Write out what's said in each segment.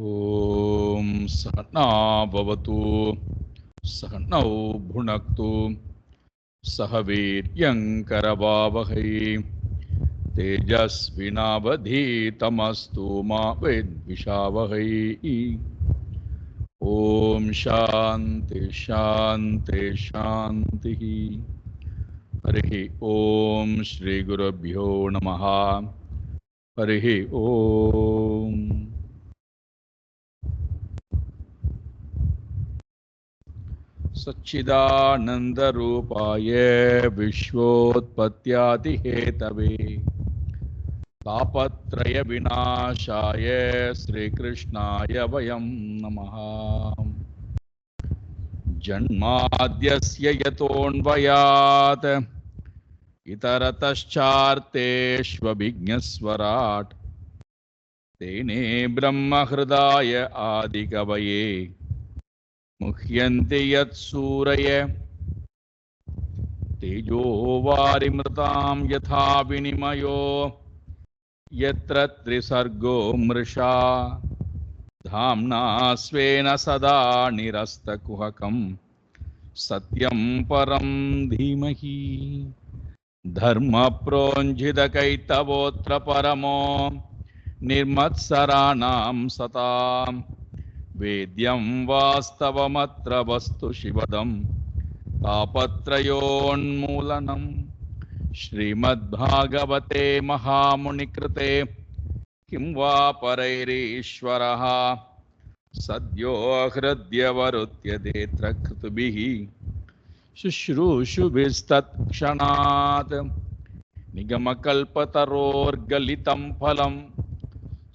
ஓம் சகனா பவது சகனௌ புனக்து சக வீர்யங்கரவாவகை தேஜஸ்வினாவதீதமஸ்து மா வித்விஷாவகை. ஓம் சாந்தி சாந்தி சாந்தி. ஹரி ஓம் ஸ்ரீ குருப்யோ நமஹ. ஹரி ஓம். सच्चिदानंदरूपाय विश्वोत्पत्त्यादिहेतवे तापत्रय विनाशाय श्रीकृष्णाय वयं नमः. जन्माद्यस्य यतोऽन्वयात् इतरतश्चार्तेष्वभिज्ञस्वराट् तेने ब्रह्महृदाय आदिकवये मुह्यन्ति यत्सूरय तेजो वारिमृतां यथा विनिमयो यत्र त्रिसर्गो मृषा धाम्ना स्वेन सदा निरस्तकुहकं सत्यं परं धीमहि. धर्मप्रोञ्झितकैतवोऽत्र परमो निर्मत्सराणां सतां वेद्यं वास्तवमत्र वस्तु शिवदं तापत्रयोन्मूलनं. श्रीमद्भागवते महामुनिकृते किं वा परैरीश्वरः सद्यो हृद्यवरुध्यतेऽत्र कृतुभिः शुश्रूषुभिस्तत्क्षणात् निगमकल्पतरोर्गलितं फलं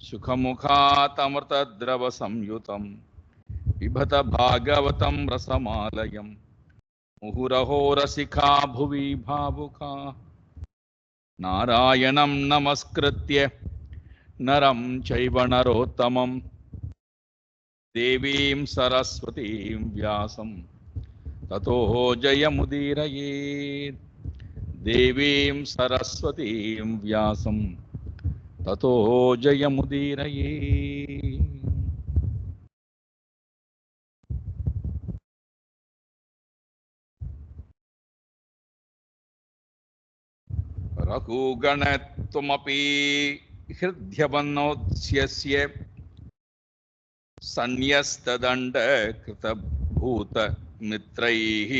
सुखमुखातमृतद्रवसंयुतं पिबत भागवतं रसमालयं मुहुरहो रसिका भुवि भावुका. नारायणं नमस्कृत्य नरं चैव नरोत्तमं देवीं सरस्वतीं व्यासं ततो जयमुदीरयेत्. देवीं सरस्वतीं व्यासं ततो जयमुदीरयेत्. रघुगणत्वमपि हृद्यवनोत्स्यस्य सन्न्यस्तदण्डकृतभूतमित्रैः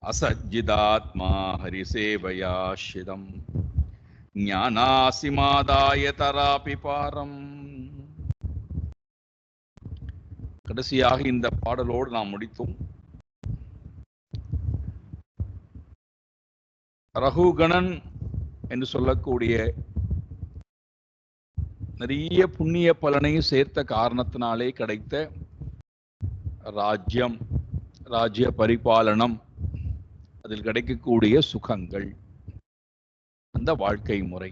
असज्जिदात्मा हरिसेवयाश्रितं ஞானாசிமாதாய தராபி பாரம். கடைசியாக இந்த பாடலோடு நாம் முடித்தோம். ரகுகணன் என்று சொல்லக்கூடிய நிறைய புண்ணிய பலனையும் சேர்த்த காரணத்தினாலே கிடைத்த ராஜ்யம், ராஜ்ய பரிபாலனம், அதில் கிடைக்கக்கூடிய சுகங்கள், அந்த வாழ்க்கை முறை.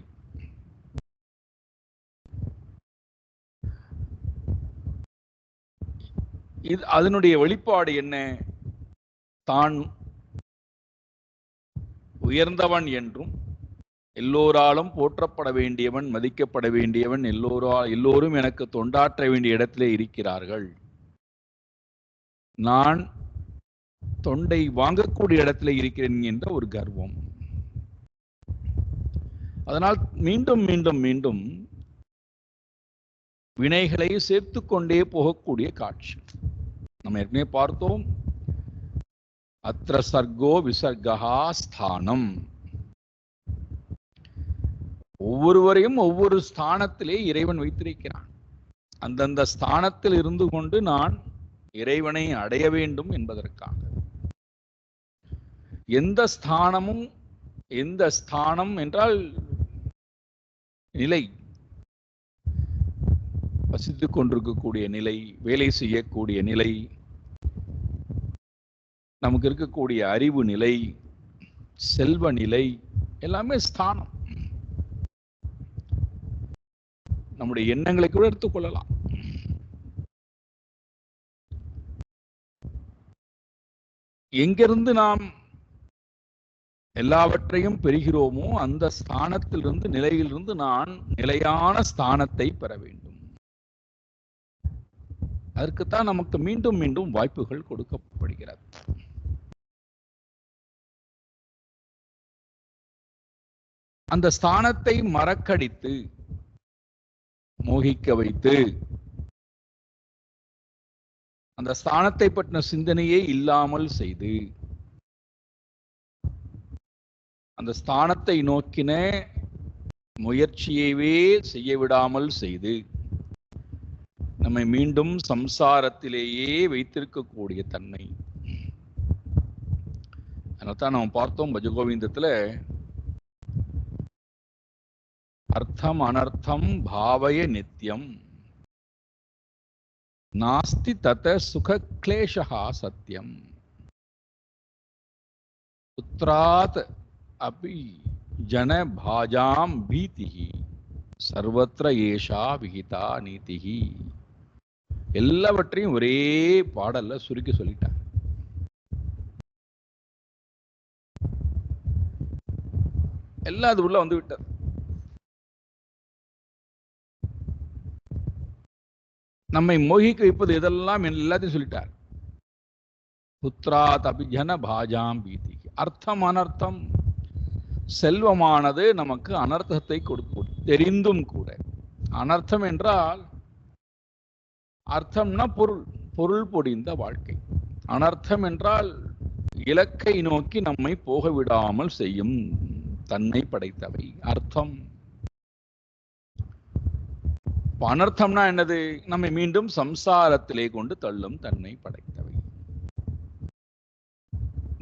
இது அதனுடைய வெளிப்பாடு என்ன? தான் உயர்ந்தவன் என்றும் எல்லோராலும் போற்றப்பட வேண்டியவன், மதிக்கப்பட வேண்டியவன், எல்லோரும் எனக்கு தொண்டாற்ற வேண்டிய இடத்திலே இருக்கிறார்கள், நான் தொண்டை வாங்கக்கூடிய இடத்திலே இருக்கிறேன் என்ற ஒரு கர்வம். அதனால் மீண்டும் மீண்டும் மீண்டும் வினைகளை சேர்த்து கொண்டே போகக்கூடிய காட்சி நம்ம ஏற்கனவே பார்த்தோம். அத்ர சர்கோ விசர்கா ஸ்தானம். ஒவ்வொருவரையும் ஒவ்வொரு ஸ்தானத்திலே இறைவன் வைத்திருக்கிறான். அந்தந்த ஸ்தானத்தில் இருந்து கொண்டு நான் இறைவனை அடைய வேண்டும் என்பதற்காக. எந்த ஸ்தானமும், எந்த ஸ்தானம் என்றால் நிலை, வசித்துக் கொண்டிருக்கக்கூடிய நிலை, வேலை செய்யக்கூடிய நிலை, நமக்கு இருக்கக்கூடிய அறிவு நிலை, செல்வ நிலை, எல்லாமே ஸ்தானம். நம்முடைய எண்ணங்களை கூட எடுத்துக்கொள்ளலாம். எங்கிருந்து நாம் எல்லாவற்றையும் பெறுகிறோமோ அந்த ஸ்தானத்திலிருந்து, நிலையிலிருந்து நான் நிலையான ஸ்தானத்தை பெற வேண்டும். அதற்குத்தான் நமக்கு மீண்டும் மீண்டும் வாய்ப்புகள் கொடுக்கப்படுகிறது. அந்த ஸ்தானத்தை மறக்கடித்து மோகிக்க வைத்து அந்த ஸ்தானத்தை பற்றின சிந்தனையே இல்லாமல் செய்து அந்த ஸ்தானத்தை நோக்கின முயற்சியவே செய்ய விடாமல் செய்து நம்மை மீண்டும் சம்சாரத்திலேயே வைத்திருக்கக்கூடிய தன்மை. அதனால்தான் நம்ம பார்த்தோம் பஜகோவிந்தத்துல அர்த்தம் அனர்த்தம் பாவய நித்யம் நாஸ்தி தத சுக க்லேஷஹா சத்யம் புத்ராத் அபி ஜன பாஜாம் பீதிஹி சர்வத்ர ஏஷா விஹிதா நீதிஹி. எல்லாவற்றையும் ஒரே பாடல்ல சுருக்கி சொல்லிட்டார். எல்லாம் அது உள்ள வந்து விட்டார். நம்மை மோகிக்க வைப்பது இதெல்லாம் எல்லாத்தையும் சொல்லிட்டார். புத்ராத் அபிஜன பாஜாம் பீதி. அர்த்தம் அனர்த்தம், செல்வமானது நமக்கு அனர்த்தத்தை கொடுக்கும் தெரிந்தும் கூட. அனர்த்தம் என்றால் அர்த்தம்னா பொருள், பொருள் பொடிந்த வாழ்க்கை. அனர்த்தம் என்றால் இலக்கை நோக்கி நம்மை போக விடாமல் செய்யும் தன்னை படைத்தவை அர்த்தம். அனர்த்தம்னா என்னது? நம்மை மீண்டும் சம்சாரத்திலே கொண்டு தள்ளும் தன்னை படைத்தவை.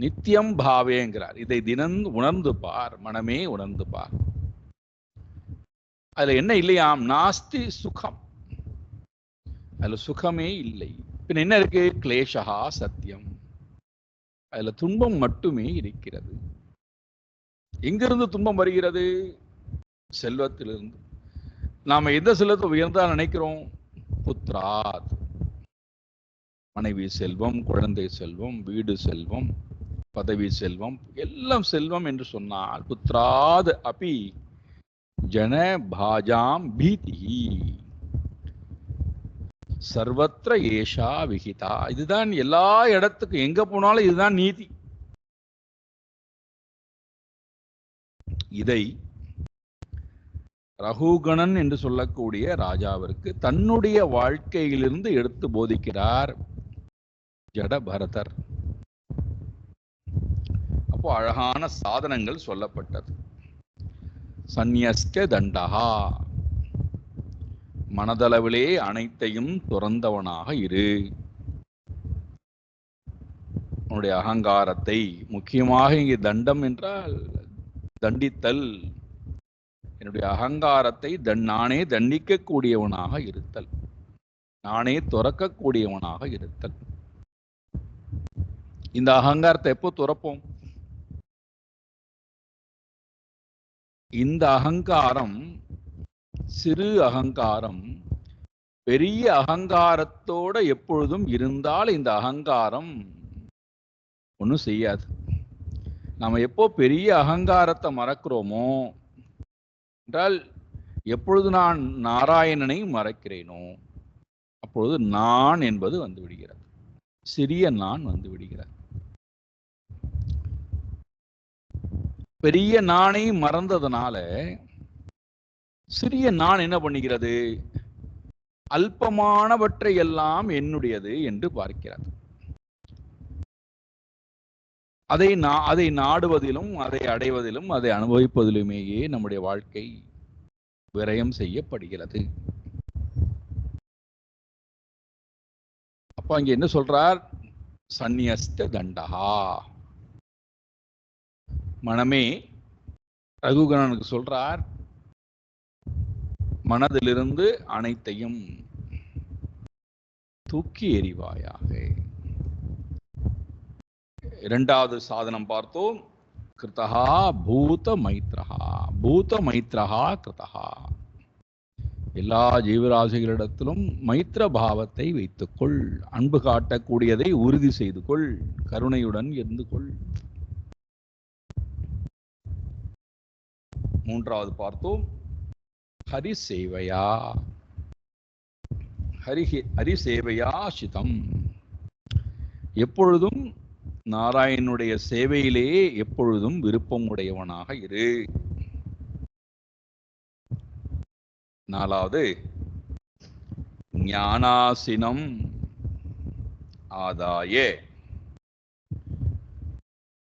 நித்தியம் பாவேங்கிறார். இதை தினம் உணர்ந்து பார், மனமே உணர்ந்து பார். அதுல என்ன இல்லையாம்? நாஸ்தி சுகம், அதுல சுகமே இல்லை. பின் என்ன இருக்கு? கிளேஷா சத்தியம், அதுல துன்பம் மட்டுமே இருக்கிறது. எங்கிருந்து துன்பம் வருகிறது? செல்வத்திலிருந்து. நாம எந்த செல்வத்தை உயர்ந்தா நினைக்கிறோம்? புத்ராத், மனைவி செல்வம், குழந்தை செல்வம், வீடு செல்வம், பதவி செல்வம், எல்லாம் செல்வம் என்று சொன்னால் புத்ராத் அபி ஜன பாஜாம் பீதி சர்வத்ர ஏஷா விஹிதா. இதுதான் எல்லா இடத்துக்கும், எங்க போனாலும் இதுதான் நீதி. இதை ரகுகணன் என்று சொல்லக்கூடிய ராஜாவிற்கு தன்னுடைய வாழ்க்கையிலிருந்து எடுத்து போதிக்கிறார் ஜடபரதர். அப்போ அழகான சாதனங்கள் சொல்லப்பட்டது. சந்நியஸ்ட தண்டகா, மனதளவிலே அனைத்தையும் துறந்தவனாக இரு. உன்னுடைய அகங்காரத்தை, முக்கியமாக இங்கே தண்டம் என்றால் தண்டித்தல், என்னுடைய அகங்காரத்தை நானே தண்டிக்கக்கூடியவனாக இருத்தல், நானே துறக்கக்கூடியவனாக இருத்தல். இந்த அகங்காரத்தை எப்போ துறப்போம்? இந்த அகங்காரம் சிறு அகங்காரம் பெரிய அகங்காரத்தோட எப்பொழுதும் இருந்தால் இந்த அகங்காரம் ஒன்றும் செய்யாது. நாம எப்போ பெரிய அகங்காரத்தை மறக்கிறோமோ என்றால், எப்பொழுது நான் நாராயணனை மறக்கிறேனோ அப்பொழுது நான் என்பது வந்து விடுகிறது, சிறிய நான் வந்து விடுகிறது. பெரிய நானை மறந்ததுனால சிறிய நான் என்ன பண்ணுகிறது? அல்பமானவற்றை எல்லாம் என்னுடையது என்று பார்க்கிறது. அதை நாடுவதிலும் அதை அடைவதிலும் அதை அனுபவிப்பதிலுமேயே நம்முடைய வாழ்க்கை விரயம் செய்யப்படுகிறது. அப்ப அங்க என்ன சொல்றார்? சந்நியஸ்த தண்டகா. மனமே, ரகுகணனுக்கு சொல்றார், மனதிலிருந்து அனைத்தையும் தூக்கி எறிவாயாக. இரண்டாவது சாதனம் பார்த்தோம். கிருதஹா பூத மைத்ரஹா. பூத மைத்ரஹா கிருதஹா. எல்லா ஜீவராசிகளிடத்திலும் மைத்ர பாவத்தை வைத்துக்கொள். அன்பு காட்டக்கூடியதை உறுதி செய்து கொள். கருணையுடன் இருந்து கொள். மூன்றாவது பார்த்தோம், ஹரி சேவையா. ஹரிசேவையாசிதம். எப்பொழுதும் நாராயணனுடைய சேவையிலேயே எப்பொழுதும் விருப்பம் உடையவனாக இரு. நாலாவது, ஞானாசினம் ஆதாய.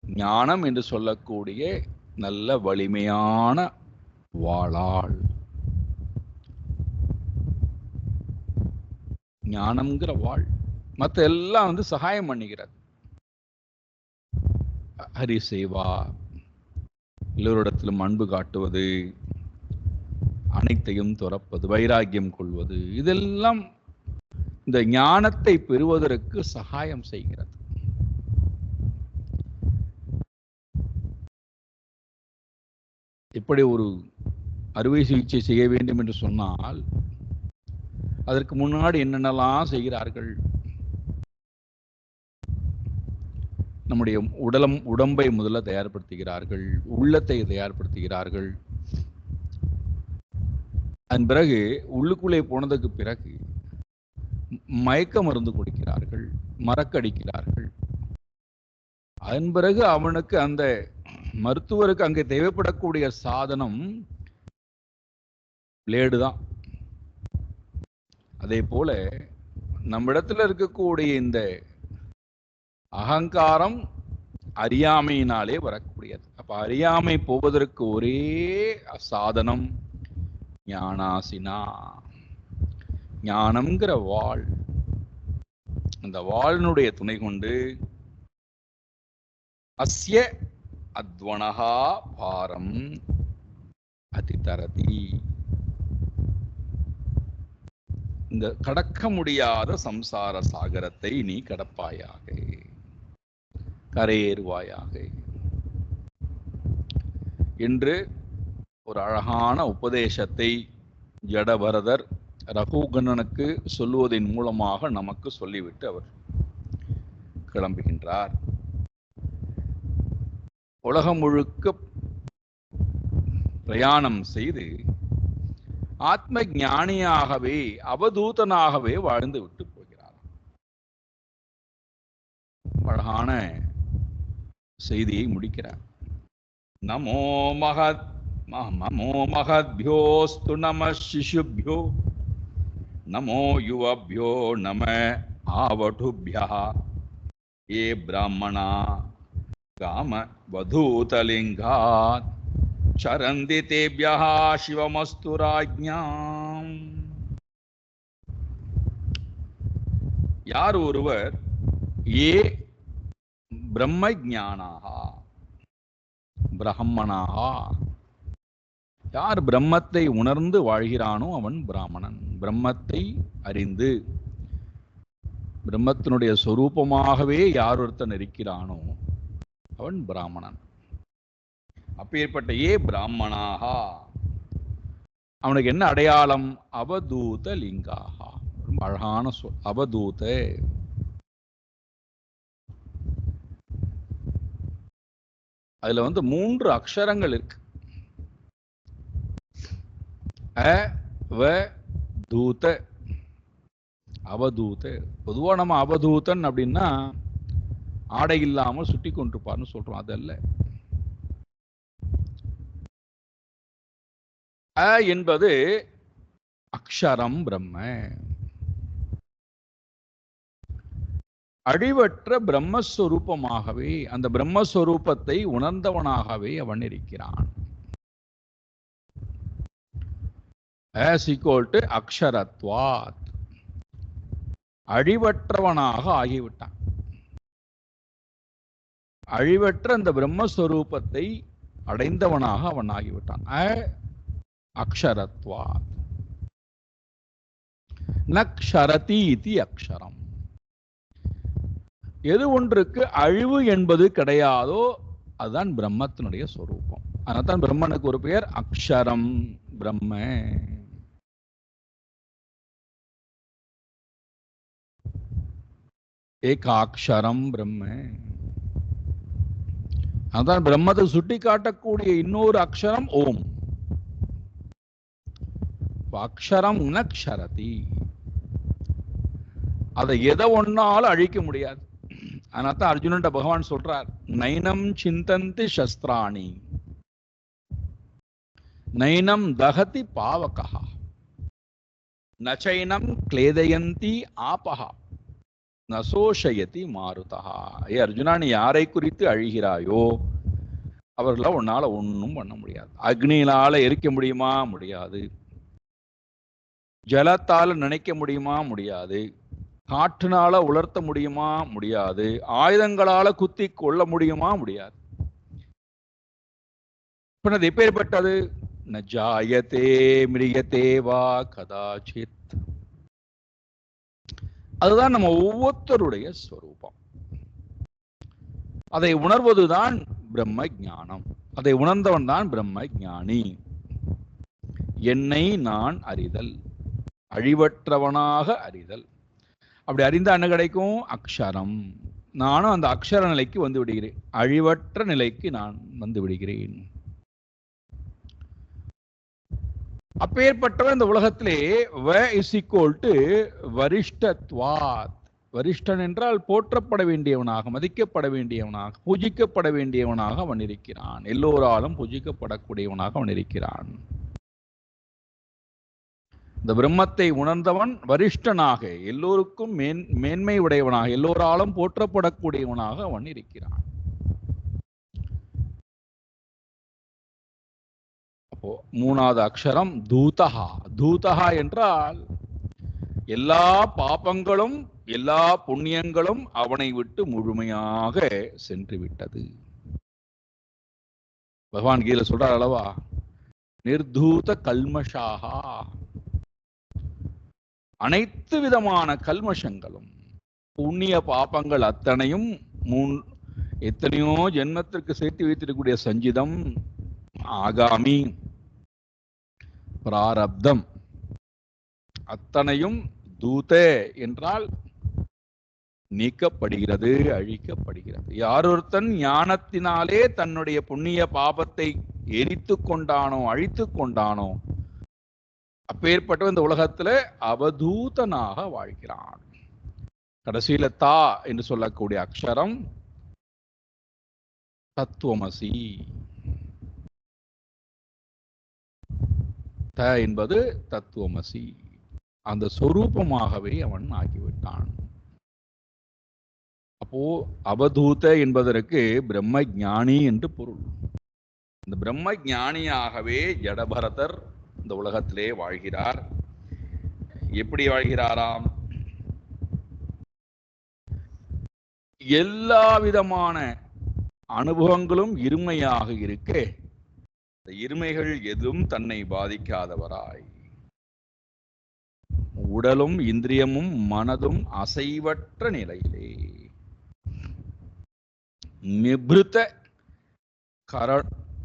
ஞானம் என்று சொல்லக்கூடிய நல்ல வலிமையான வாளால், ஞானம்ங்கிற வாழ் மற்ற எல்லாம் சகாயம் பண்ணிக்கிறது. ஹரி சேவா, எல்லோரிடத்திலும் அன்பு காட்டுவது, அனைத்தையும் துறப்பது, வைராக்கியம் கொள்வது, இதெல்லாம் இந்த ஞானத்தை பெறுவதற்கு சகாயம் செய்கிறது. எப்படி ஒரு அறுவை சிகிச்சை செய்ய வேண்டும் என்று சொன்னால் அதற்கு முன்னாடி என்னென்னலாம் செய்கிறார்கள்? நம்முடைய உடம்பை முதல்ல தயார்படுத்துகிறார்கள், உள்ளத்தை தயார்படுத்துகிறார்கள். அதன் பிறகு உள்ளுக்குள்ளே போனதுக்கு பிறகு மயக்க மருந்து கொடுக்கிறார்கள், மறக்கடிக்கிறார்கள். அதன் பிறகு அவனுக்கு அந்த மருத்துவருக்கு அங்கே தேவைப்படக்கூடிய சாதனம் பிளேடு தான். அதே போல நம்மிடத்துல இருக்கக்கூடிய இந்த அகங்காரம் அறியாமையினாலே வரக்கூடியது. அப்ப அறியாமை போவதற்கு ஒரே சாதனம் ஞானாசினா, ஞானம்ங்கிற வாள். அந்த வாளினுடைய துணை கொண்டு அஸ்ய அத்வனஹா பாரம் அதிதரதி, இந்த கடக்க முடியாத சம்சார சாகரத்தை நீ கடப்பாயாக, கரையேறுவாயாக என்று ஒரு அழகான உபதேசத்தை ஜடபரதர் ரகுகணனுக்கு சொல்லுவதன் மூலமாக நமக்கு சொல்லிவிட்டு அவர் கிளம்புகின்றார். உலகம் முழுக்க பிரயாணம் செய்து ஆத்ம ஞானியாகவே அவதூதனாகவே வாழ்ந்து விட்டு போகிறார். அழகான செய்தியை முடிக்கிறார். நமோ மகத்யோஸ்து நம சிசுபியோ நமோ யுவபியோ நம ஆவடுபியா ஏ பிராமணா காம வதூதலிங்காத் சரந்தி தேப்யஹ சிவமஸ்து ராஜ்ஞாம். யார் ஒருவர் ஏ பிரம்ம ஞானாஹா பிரம்மணாஹா, யார் பிரம்மத்தை உணர்ந்து வாழ்கிறானோ அவன் பிராமணன். பிரம்மத்தை அறிந்து பிரம்மத்தினுடைய சொரூபமாகவே யார் ஒருத்தன் இருக்கிறானோ அவன் பிராமணன். அப்பேற்பட்ட ஏ பிராமணாகா, அவனுக்கு என்ன அடையாளம்? அவதூத லிங்காகா. ரொம்ப அழகான சொல், அவதூத. அதுல 3 அக்ஷரங்கள் இருக்கு. அ வ தூத, அவதூத. பொதுவா நம்ம அவதூதன் அப்படின்னா ஆடை இல்லாமல் சுட்டி கொண்டிருப்பார்னு சொல்றோம். அதல்ல. அ என்பது அக்ஷரம் பிரம்ம, அழிவற்ற பிரம்மஸ்வரூபமாகவே, அந்த பிரம்மஸ்வரூபத்தை உணர்ந்தவனாகவே அவன் இருக்கிறான். அக்ஷரத்வாத், அழிவற்றவனாக ஆகிவிட்டான். அழிவற்ற அந்த பிரம்மஸ்வரூபத்தை அடைந்தவனாக அவன் ஆகிவிட்டான். அக்ஷரத்வாத் நக்ஷரதி இதி அக்ஷரம். எது ஒன்றுக்கு அழிவு என்பது கிடையாதோ அதுதான் பிரம்மத்தினுடைய சொரூபம். அதனால்தான் பிரம்மனுக்கு ஒரு பெயர் அக்ஷரம் பிரம்ம. ஏகாக்ஷரம் பிரம்ம. அதான் பிரம்மத்தை சுட்டி காட்டக்கூடிய இன்னொரு அக்ஷரம் ஓம். அக்ஷரம் நக்ஷரதி. அதை எதை ஒன்னாலும் அழிக்க முடியாது. அதனால தான் அர்ஜுனன்ட்ட பகவான் சொல்றார், நைனம் சிந்தந்தி சஸ்திராணி நைனம் தகதி பாவகா நச்சைனம் கிளேதயந்தி ஆபஹா நசோஷயதி மாருதா. ஏ அர்ஜுனா, நீ யாரை குறித்து அழிகிறாயோ அவர்கள உன்னால ஒன்றும் பண்ண முடியாது. அக்னியினால எரிக்க முடியுமா? முடியாது. ஜலத்தால நினைக்க முடியுமா? முடியாது. காற்றுனால உலர்த்த முடியுமா? முடியாது. ஆயுதங்களால குத்தி கொள்ள முடியுமா? முடியாது. பின்னது எப்பேற்பட்டது? நஜாயத்தே மிரியத்தே வா கதாச்சித். அதுதான் நம்ம ஒவ்வொருத்தருடைய ஸ்வரூபம். அதை உணர்வதுதான் பிரம்ம ஞானம். அதை உணர்ந்தவன் தான் பிரம்ம ஞானி. என்னை நான் அறிதல், அழிவற்றவனாக அறிதல். அப்படி அறிந்த என்ன கிடைக்கும்? அக்ஷரம். நானும் அந்த அக்ஷர நிலைக்கு வந்து விடுகிறேன், அழிவற்ற நிலைக்கு நான் வந்து விடுகிறேன். அப்பேற்பட்டவன் இந்த உலகத்திலே வ இஸ் ஈக்குவல் டு வரிஷ்டத்வாத். வரிஷ்டன் என்றால் போற்றப்பட வேண்டியவனாக, மதிக்கப்பட வேண்டியவனாக, பூஜிக்கப்பட வேண்டியவனாக அவன் இருக்கிறான். எல்லோராலும் பூஜிக்கப்படக்கூடியவனாக அவன் இருக்கிறான். இந்த பிரம்மத்தை உணர்ந்தவன் வரிஷ்டனாக, எல்லோருக்கும் மேன்மை உடையவனாக, எல்லோராலும் போற்றப்படக்கூடியவனாக அவன் இருக்கிறான். அப்போ மூணாவது அக்ஷரம் தூதஹா. தூதஹா என்றால் எல்லா பாபங்களும் எல்லா புண்ணியங்களும் அவனை விட்டு முழுமையாக சென்று விட்டது. பகவான் கீதை சொல்றார் அல்லவா, நிர்தூத கல்மஷாகா. அனைத்து விதமான கல்மஷங்களும், புண்ணிய பாபங்கள் அத்தனையும், எத்தனையோ ஜென்மத்திற்கு சேர்த்து வைத்திருக்கக்கூடிய சஞ்சிதம், ஆகாமி, பிராரப்தம் அத்தனையும் தூதே என்றால் நீக்கப்படுகிறது, அழிக்கப்படுகிறது. யாரொருத்தன் ஞானத்தினாலே தன்னுடைய புண்ணிய பாபத்தை எரித்து கொண்டானோ, அழித்து கொண்டானோ, அப்பேற்பட்ட இந்த உலகத்துல அவதூதனாக வாழ்கிறான். கடைசியில தா என்று சொல்லக்கூடிய அக்ஷரம் தத்துவமசி. த என்பது தத்துவமசி. அந்த சொரூபமாகவே அவன் ஆகிவிட்டான். அப்போ அவதூத என்பதற்கு பிரம்ம ஞானி என்று பொருள். இந்த பிரம்ம ஞானியாகவே ஜடபரதர் இந்த உலகத்திலே வாழ்கிறார். எப்படி வாழ்கிறாராம்? எல்லா விதமான அனுபவங்களும் இருமையாக இருக்க, இந்த இருமைகள் எதுவும் தன்னை பாதிக்காதவராய், உடலும் இந்திரியமும் மனதும் அசைவற்ற நிலையிலே, நிபிருத்த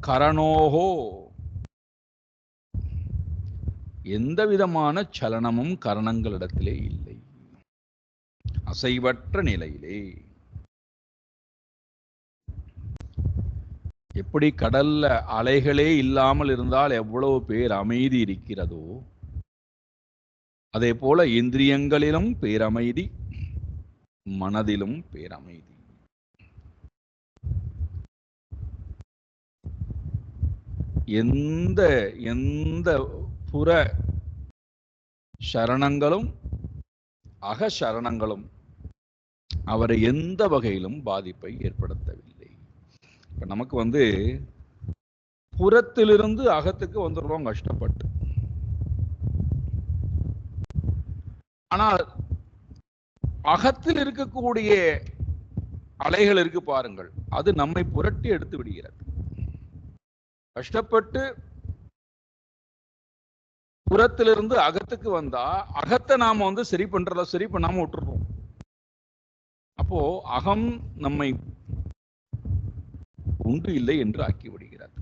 கரணோகோ, எந்த விதமான சலனமும் கரணங்களிடத்திலே இல்லை, அசைவற்ற நிலையிலே. எப்படி கடல்ல அலைகளே இல்லாமல் இருந்தால் எவ்வளவு பேர் அமைதி இருக்கிறதோ, அதே போல இந்திரியங்களிலும் பேரமைதி, மனதிலும் பேரமைதி. எந்த எந்த புற சரணங்களும் அகசரணங்களும் அவரை எந்த வகையிலும் பாதிப்பை ஏற்படுத்தவில்லை. இப்ப நமக்கு புறத்திலிருந்து அகத்துக்கு வந்துடுறோம் கஷ்டப்பட்டு. ஆனால் அகத்தில் இருக்கக்கூடிய அலைகள் இருக்கு பாருங்கள், அது நம்மை புரட்டி எடுத்து விடுகிறது. கஷ்டப்பட்டு புறத்திலிருந்து அகத்துக்கு வந்தா அகத்தை நாம சரி பண்றத சரி பண்ணாம விட்டுறோம். அப்போ அகம் நம்மை உண்டு இல்லை என்று ஆக்கி விடுகிறது.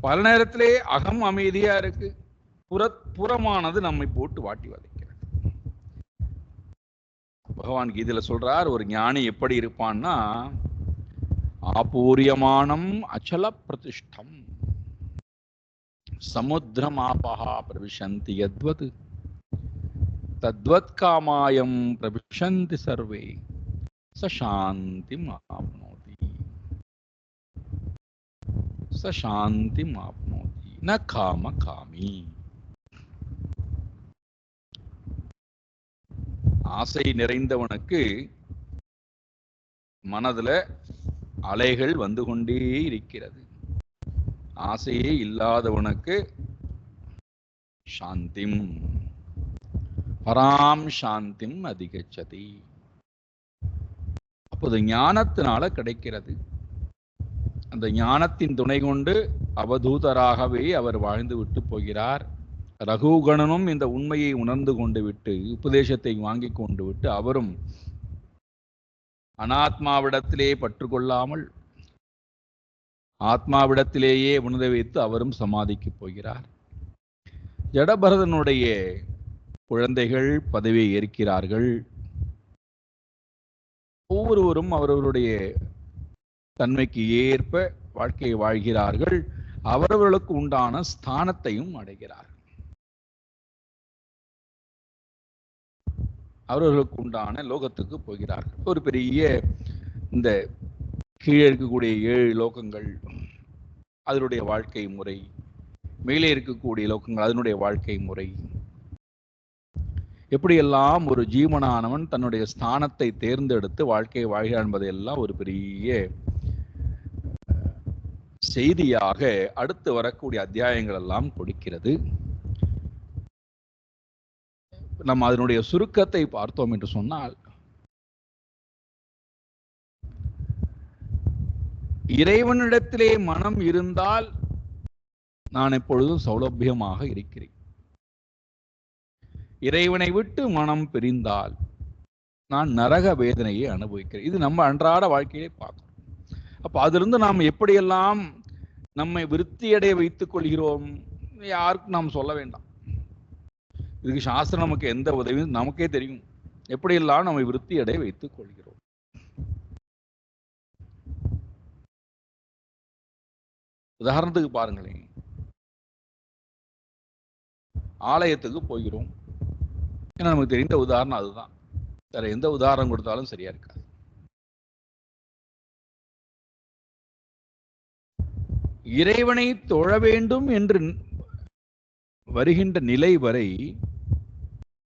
பல நேரத்திலே அகம் அமைதியா இருக்கு, புறமானது நம்மை போட்டு வாட்டி வதைக்கிறது. பகவான் கீதையில சொல்றார், ஒரு ஞானி எப்படி இருப்பான்னா, ஆபூரியமானம் அச்சல பிரதிஷ்டம் சமுத்திரம் ஆபஹா பிரவிசந்தி யத்வது தத்வத் காமாயம் பிரவிஷந்தி சர்வே ச சாந்திம் ஆப்னோதி ச சாந்திம் ஆப்னோதி ந காம காமி. ஆசை நிறைந்தவனுக்கு மனதுல அலைகள் வந்து கொண்டே இருக்கிறது. ஆசையே இல்லாதவனுக்கு சாந்திம் பராம் சாந்திம் அதிகச்சதி. அப்போது ஞானத்தினால கிடைக்கிறது. அந்த ஞானத்தின் துணை கொண்டு அவதூதராகவே அவர் வாழ்ந்து விட்டு போகிறார். ரகுகணனும் இந்த உண்மையை உணர்ந்து கொண்டு விட்டு உபதேசத்தை வாங்கி கொண்டு விட்டு அவரும் அனாத்மாவிடத்திலே பற்று கொள்ளாமல் ஆத்மாவிடத்திலேயே உணர்ந்து வைத்து அவரும் சமாதிக்கு போகிறார். ஜடபரதனுடைய குழந்தைகள் பதவியை ஏற்கிறார்கள். ஒவ்வொருவரும் அவரவருடைய தன்மைக்கு ஏற்ப வாழ்க்கையை வாழ்கிறார்கள். அவரவர்களுக்கு உண்டான ஸ்தானத்தையும் அடைகிறார்கள். அவர்களுக்கு உண்டான லோகத்துக்கு போகிறார்கள். ஒரு பெரிய இந்த கீழே இருக்கக்கூடிய 7 லோகங்கள் அதனுடைய வாழ்க்கை முறை, மேலே இருக்கக்கூடிய லோகங்கள் அதனுடைய வாழ்க்கை முறை, எப்படியெல்லாம் ஒரு ஜீவனானவன் தன்னுடைய ஸ்தானத்தை தேர்ந்தெடுத்து வாழ்க்கையை வாழ்கிறான் என்பதையெல்லாம் ஒரு பெரிய செய்தியாக அடுத்து வரக்கூடிய அத்தியாயங்கள் எல்லாம் கொடுக்கிறது. நம்ம அதனுடைய சுருக்கத்தை பார்த்தோம் என்று சொன்னால், இறைவனிடத்திலே மனம் இருந்தால் நான் எப்பொழுதும் சௌலபியமாக இருக்கிறேன். இறைவனை விட்டு மனம் பிரிந்தால் நான் நரக வேதனையை அனுபவிக்கிறேன். இது நம்ம அன்றாட வாழ்க்கையிலே பார்க்கிறோம். அப்ப அதிலிருந்து நாம் எப்படியெல்லாம் நம்மை விருத்தியடைய வைத்துக் கொள்கிறோம் யாருக்கும் நாம் சொல்ல வேண்டாம். இதுக்கு சாஸ்திரம் நமக்கு எந்த உதவியும் நமக்கே தெரியும். எப்படியெல்லாம் நம்மை விருத்தியடைய வைத்துக் கொள்கிறோம். உதாரணத்துக்கு பாருங்களேன், ஆலயத்துக்கு போகிறோம். ஏன்னா நமக்கு தெரிந்த உதாரணம் அதுதான். வேற எந்த உதாரணம் கொடுத்தாலும் சரியா இருக்காது. இறைவனை தொழ வேண்டும் என்று வருகின்ற நிலை வரை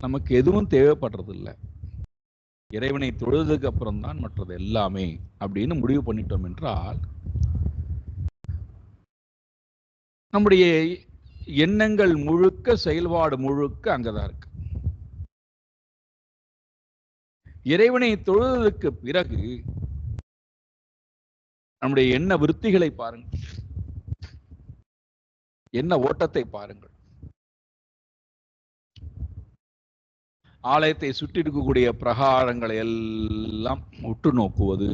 நமக்கு எதுவும் தேவைப்படுறதில்லை. இறைவனை தொழுதுக்கு அப்புறம் தான் மற்றது எல்லாமே அப்படின்னு முடிவு பண்ணிட்டோம் என்றால் நம்முடைய எண்ணங்கள் முழுக்க, செயல்பாடு முழுக்க அங்கதான் இருக்கு. இறைவனை தொழுவதற்கு பிறகு நம்முடைய எண்ண விருத்திகளை பாருங்கள், என்ன ஓட்டத்தை பாருங்கள். ஆலயத்தை சுற்றி இருக்கக்கூடிய பிரகாரங்களை எல்லாம் உற்று நோக்குவது,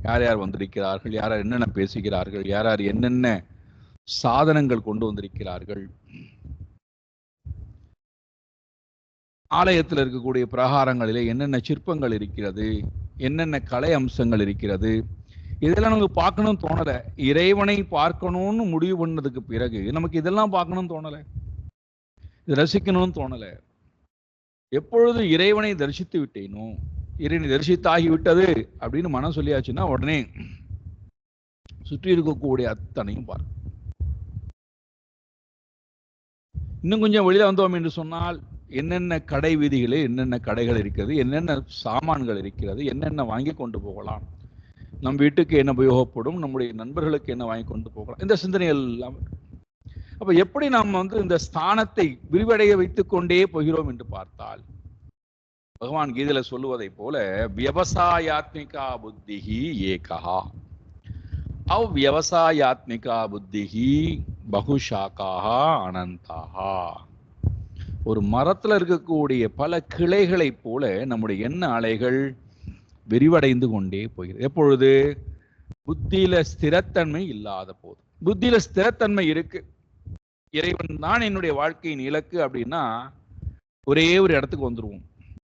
யார் யார் வந்திருக்கிறார்கள், யார் யார் என்னென்ன பேசுகிறார்கள், யார் யார் என்னென்ன சாதனங்கள் கொண்டு வந்திருக்கிறார்கள், ஆலயத்தில் இருக்கக்கூடிய பிரகாரங்களிலே என்னென்ன சிற்பங்கள் இருக்கிறது, என்னென்ன கலை அம்சங்கள் இருக்கிறது, இதெல்லாம் நமக்கு பார்க்கணும்னு தோணலை. இறைவனை பார்க்கணும்னு முடிவு பண்ணதுக்கு பிறகு நமக்கு இதெல்லாம் பார்க்கணும்னு தோணலை, இது ரசிக்கணும்னு தோணலை. எப்பொழுது இறைவனை தரிசித்து விட்டேனோ, இறைவனை தரிசித்தாகிவிட்டது அப்படின்னு மனம் சொல்லியாச்சுன்னா உடனே சுற்றி இருக்கக்கூடிய அத்தனையும் பார்க்க. இன்னும் கொஞ்சம் வெளியில வந்தோம் என்று சொன்னால் என்னென்ன கடை வீதிகளில் என்னென்ன கடைகள் இருக்கிறது, என்னென்ன சாமான்கள் இருக்கிறது, என்னென்ன வாங்கி கொண்டு போகலாம், நம் வீட்டுக்கு என்ன உபயோகப்படும், நம்முடைய நண்பர்களுக்கு என்ன வாங்கி கொண்டு போகலாம், இந்த சிந்தனைகள் எல்லாம். அப்ப எப்படி நாம் இந்த ஸ்தானத்தை விரிவடைய வைத்துக் கொண்டே போகிறோம் என்று பார்த்தால், பகவான் கீதையில சொல்லுவதை போல வியவசாயாத்மிகா புத்திஹி ஏகஹா அவ்வியவசாயாத்மிகா புத்திஹி பகுஷாகாஹா அனந்தாஹா. ஒரு மரத்துல இருக்கக்கூடிய பல கிளைகளை போல நம்முடைய எண்ண அலைகள் விரிவடைந்து கொண்டே போகிறது. எப்பொழுது? புத்தியில ஸ்திரத்தன்மை இல்லாத போது. புத்தியில ஸ்திரத்தன்மை இருக்கு, இறைவன் தான் என்னுடைய வாழ்க்கையின் இலக்கு அப்படின்னா ஒரே ஒரு இடத்துக்கு வந்துருவோம்.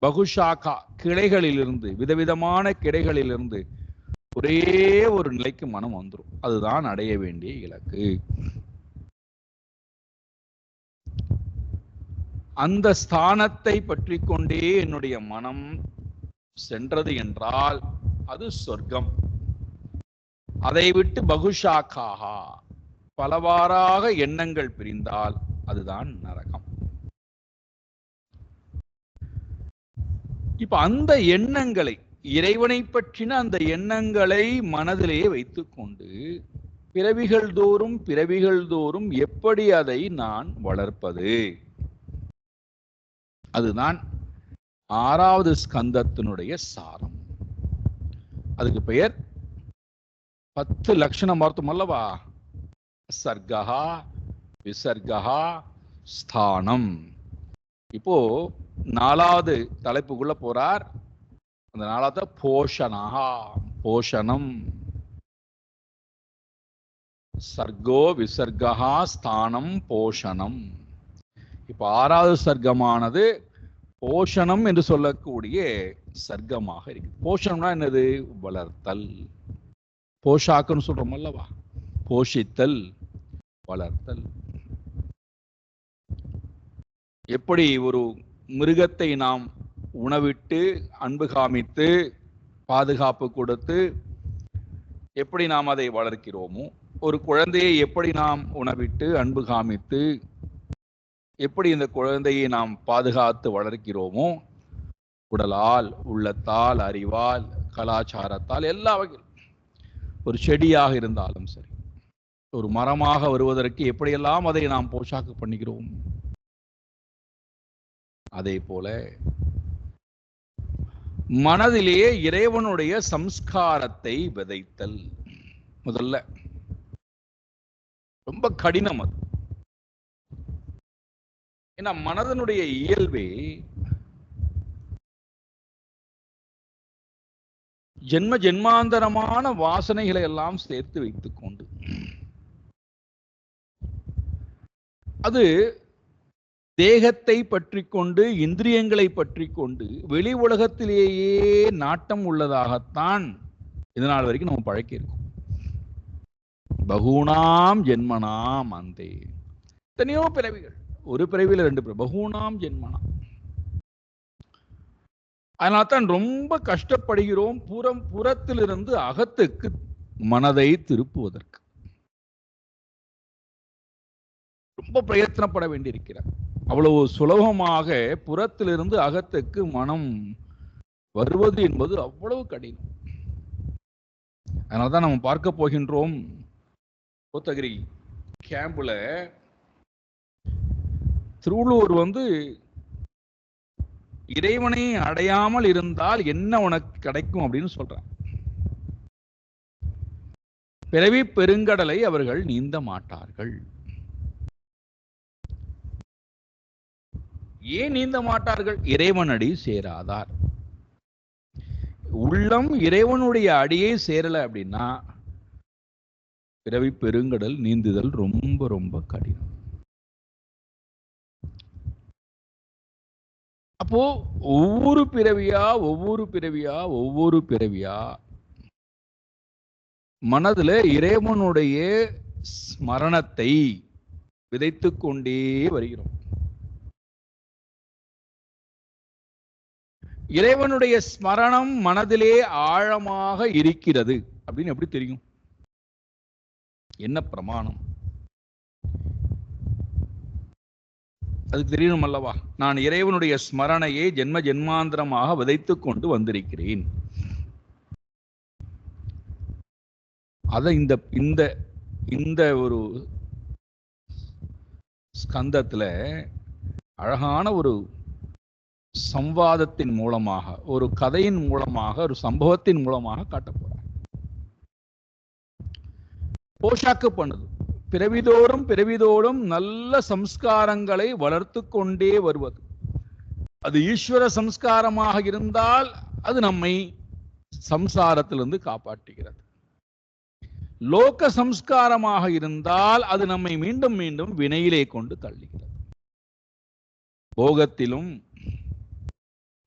பகுஷாகா, கிளைகளிலிருந்து, விதவிதமான கிளைகளிலிருந்து ஒரே ஒரு நிலைக்கு மனம் வந்துடும். அதுதான் அடைய வேண்டிய இலக்கு. அந்த ஸ்தானத்தை பற்றி கொண்டே என்னுடைய மனம் சென்றது என்றால் அது சொர்க்கம். அதை விட்டு பகுஷாக்காக பலவாறாக எண்ணங்கள் பிரிந்தால் அதுதான் நரகம். இப்ப அந்த எண்ணங்களை, இறைவனை பற்றின அந்த எண்ணங்களை மனதிலே வைத்துக் கொண்டு பிறவிகள் தோறும் எப்படி அதை நான் வளர்ப்பது? அதுதான் 6வது ஸ்கந்தத்தினுடைய சாரம். அதுக்கு பெயர் 10 லட்சணம் அர்த்தம் அல்லவா? சர்கா, விசர்கா, ஸ்தானம். இப்போ 4வது தலைப்புக்குள்ள போறார். அந்த 4வது போஷணா, போஷணம். சர்கோ விசர்கா ஸ்தானம் போஷணம். இப்ப 6வது சர்க்கமானது போஷணம் என்று சொல்லக்கூடிய சர்க்கமாக இருக்கு. போஷணம்னா என்னது? வளர்த்தல். போஷாக்குன்னு சொல்றோம் அல்லவா? போஷித்தல், வளர்த்தல். எப்படி ஒரு மிருகத்தை நாம் உணவிட்டு அன்பு காமித்து பாதுகாப்பு கொடுத்து எப்படி நாம் அதை வளர்க்கிறோமோ, ஒரு குழந்தையை எப்படி நாம் உணவிட்டு அன்பு காமித்து எப்படி இந்த குழந்தையை நாம் பாதுகாத்து வளர்க்கிறோமோ, உடலால், உள்ளத்தால், அறிவால், கலாச்சாரத்தால், எல்லா வகையிலும். ஒரு செடியாக இருந்தாலும் சரி, ஒரு மரமாக வருவதற்கு எப்படியெல்லாம் அதை நாம் போஷாக்கு பண்ணுகிறோம், அதே போல மனதிலேயே இறைவனுடைய சம்ஸ்காரத்தை விதைத்தல். முதல்ல ரொம்ப கடினம் அது. ஏன்னா மனதனுடைய இயல்பே ஜென்ம ஜென்மாந்தரமான வாசனைகளை எல்லாம் சேர்த்து வைத்துக் கொண்டு அது தேகத்தை பற்றி கொண்டு, இந்திரியங்களை பற்றி கொண்டு, வெளி உலகத்திலேயே நாட்டம் உள்ளதாகத்தான் இதனால் வரைக்கும் நம்ம பழக்கி இருக்கோம். பகூனாம் ஜென்மனாம் அந்தே. எத்தனையோ பிறவிகள், ஒரு பிறவியில் 2 பிறவி, பகூனாம் ஜென்மனாம். அதனால தான் ரொம்ப கஷ்டப்படுகிறோம் புறத்திலிருந்து அகத்துக்கு மனதை திருப்புவதற்கு. ரொம்ப பிரயத்தனப்பட வேண்டியிருக்கிறார். அவ்வளவு சுலபமாக புறத்திலிருந்து அகத்துக்கு மனம் வருவது என்பது அவ்வளவு கடினம். அதனால்தான் நம்ம பார்க்க போகின்றோம், கோத்தகிரி கேம்புல திருவள்ளுவர் இறைவனை அடையாமல் இருந்தால் என்ன உனக்கு கிடைக்கும் அப்படின்னு சொல்றார். பிறவி பெருங்கடலை அவர்கள் நீந்த மாட்டார்கள். ஏன் நீந்த மாட்டார்கள்? இறைவனடி சேராதார். உள்ளம் இறைவனுடைய அடியை சேரல அப்படின்னா பிறவி பெருங்கடல் நீந்துதல் ரொம்ப ரொம்ப கடினம். அப்போ ஒவ்வொரு பிறவியா மனதுல இறைவனுடைய ஸ்மரணத்தை விதைத்துக் கொண்டே வருகிறோம். இறைவனுடைய ஸ்மரணம் மனதிலே ஆழமாக இருக்கிறது அப்படின்னு எப்படி தெரியும்? என்ன பிரமாணம்? அதுக்கு தெரியணும் அல்லவா? நான் இறைவனுடைய ஸ்மரணையை ஜென்ம ஜென்மாந்திரமாக விதைத்துக் கொண்டு வந்திருக்கிறேன். அத இந்த ஒரு ஸ்கந்தத்துல அழகான ஒரு சம்வாதத்தின் மூலமாக, ஒரு கதையின் மூலமாக, ஒரு சம்பவத்தின் மூலமாக காட்ட போறார். போஷாக்கு பண்ணுது. பிறவிதோறும் நல்ல சம்ஸ்காரங்களை வளர்த்து கொண்டே வருவது. அது ஈஸ்வர சம்ஸ்காரமாக இருந்தால் அது நம்மை சம்சாரத்திலிருந்து காப்பாற்றுகிறது. லோக சம்ஸ்காரமாக இருந்தால் அது நம்மை மீண்டும் மீண்டும் வினையிலே கொண்டு தள்ளுகிறது. போகத்திலும்,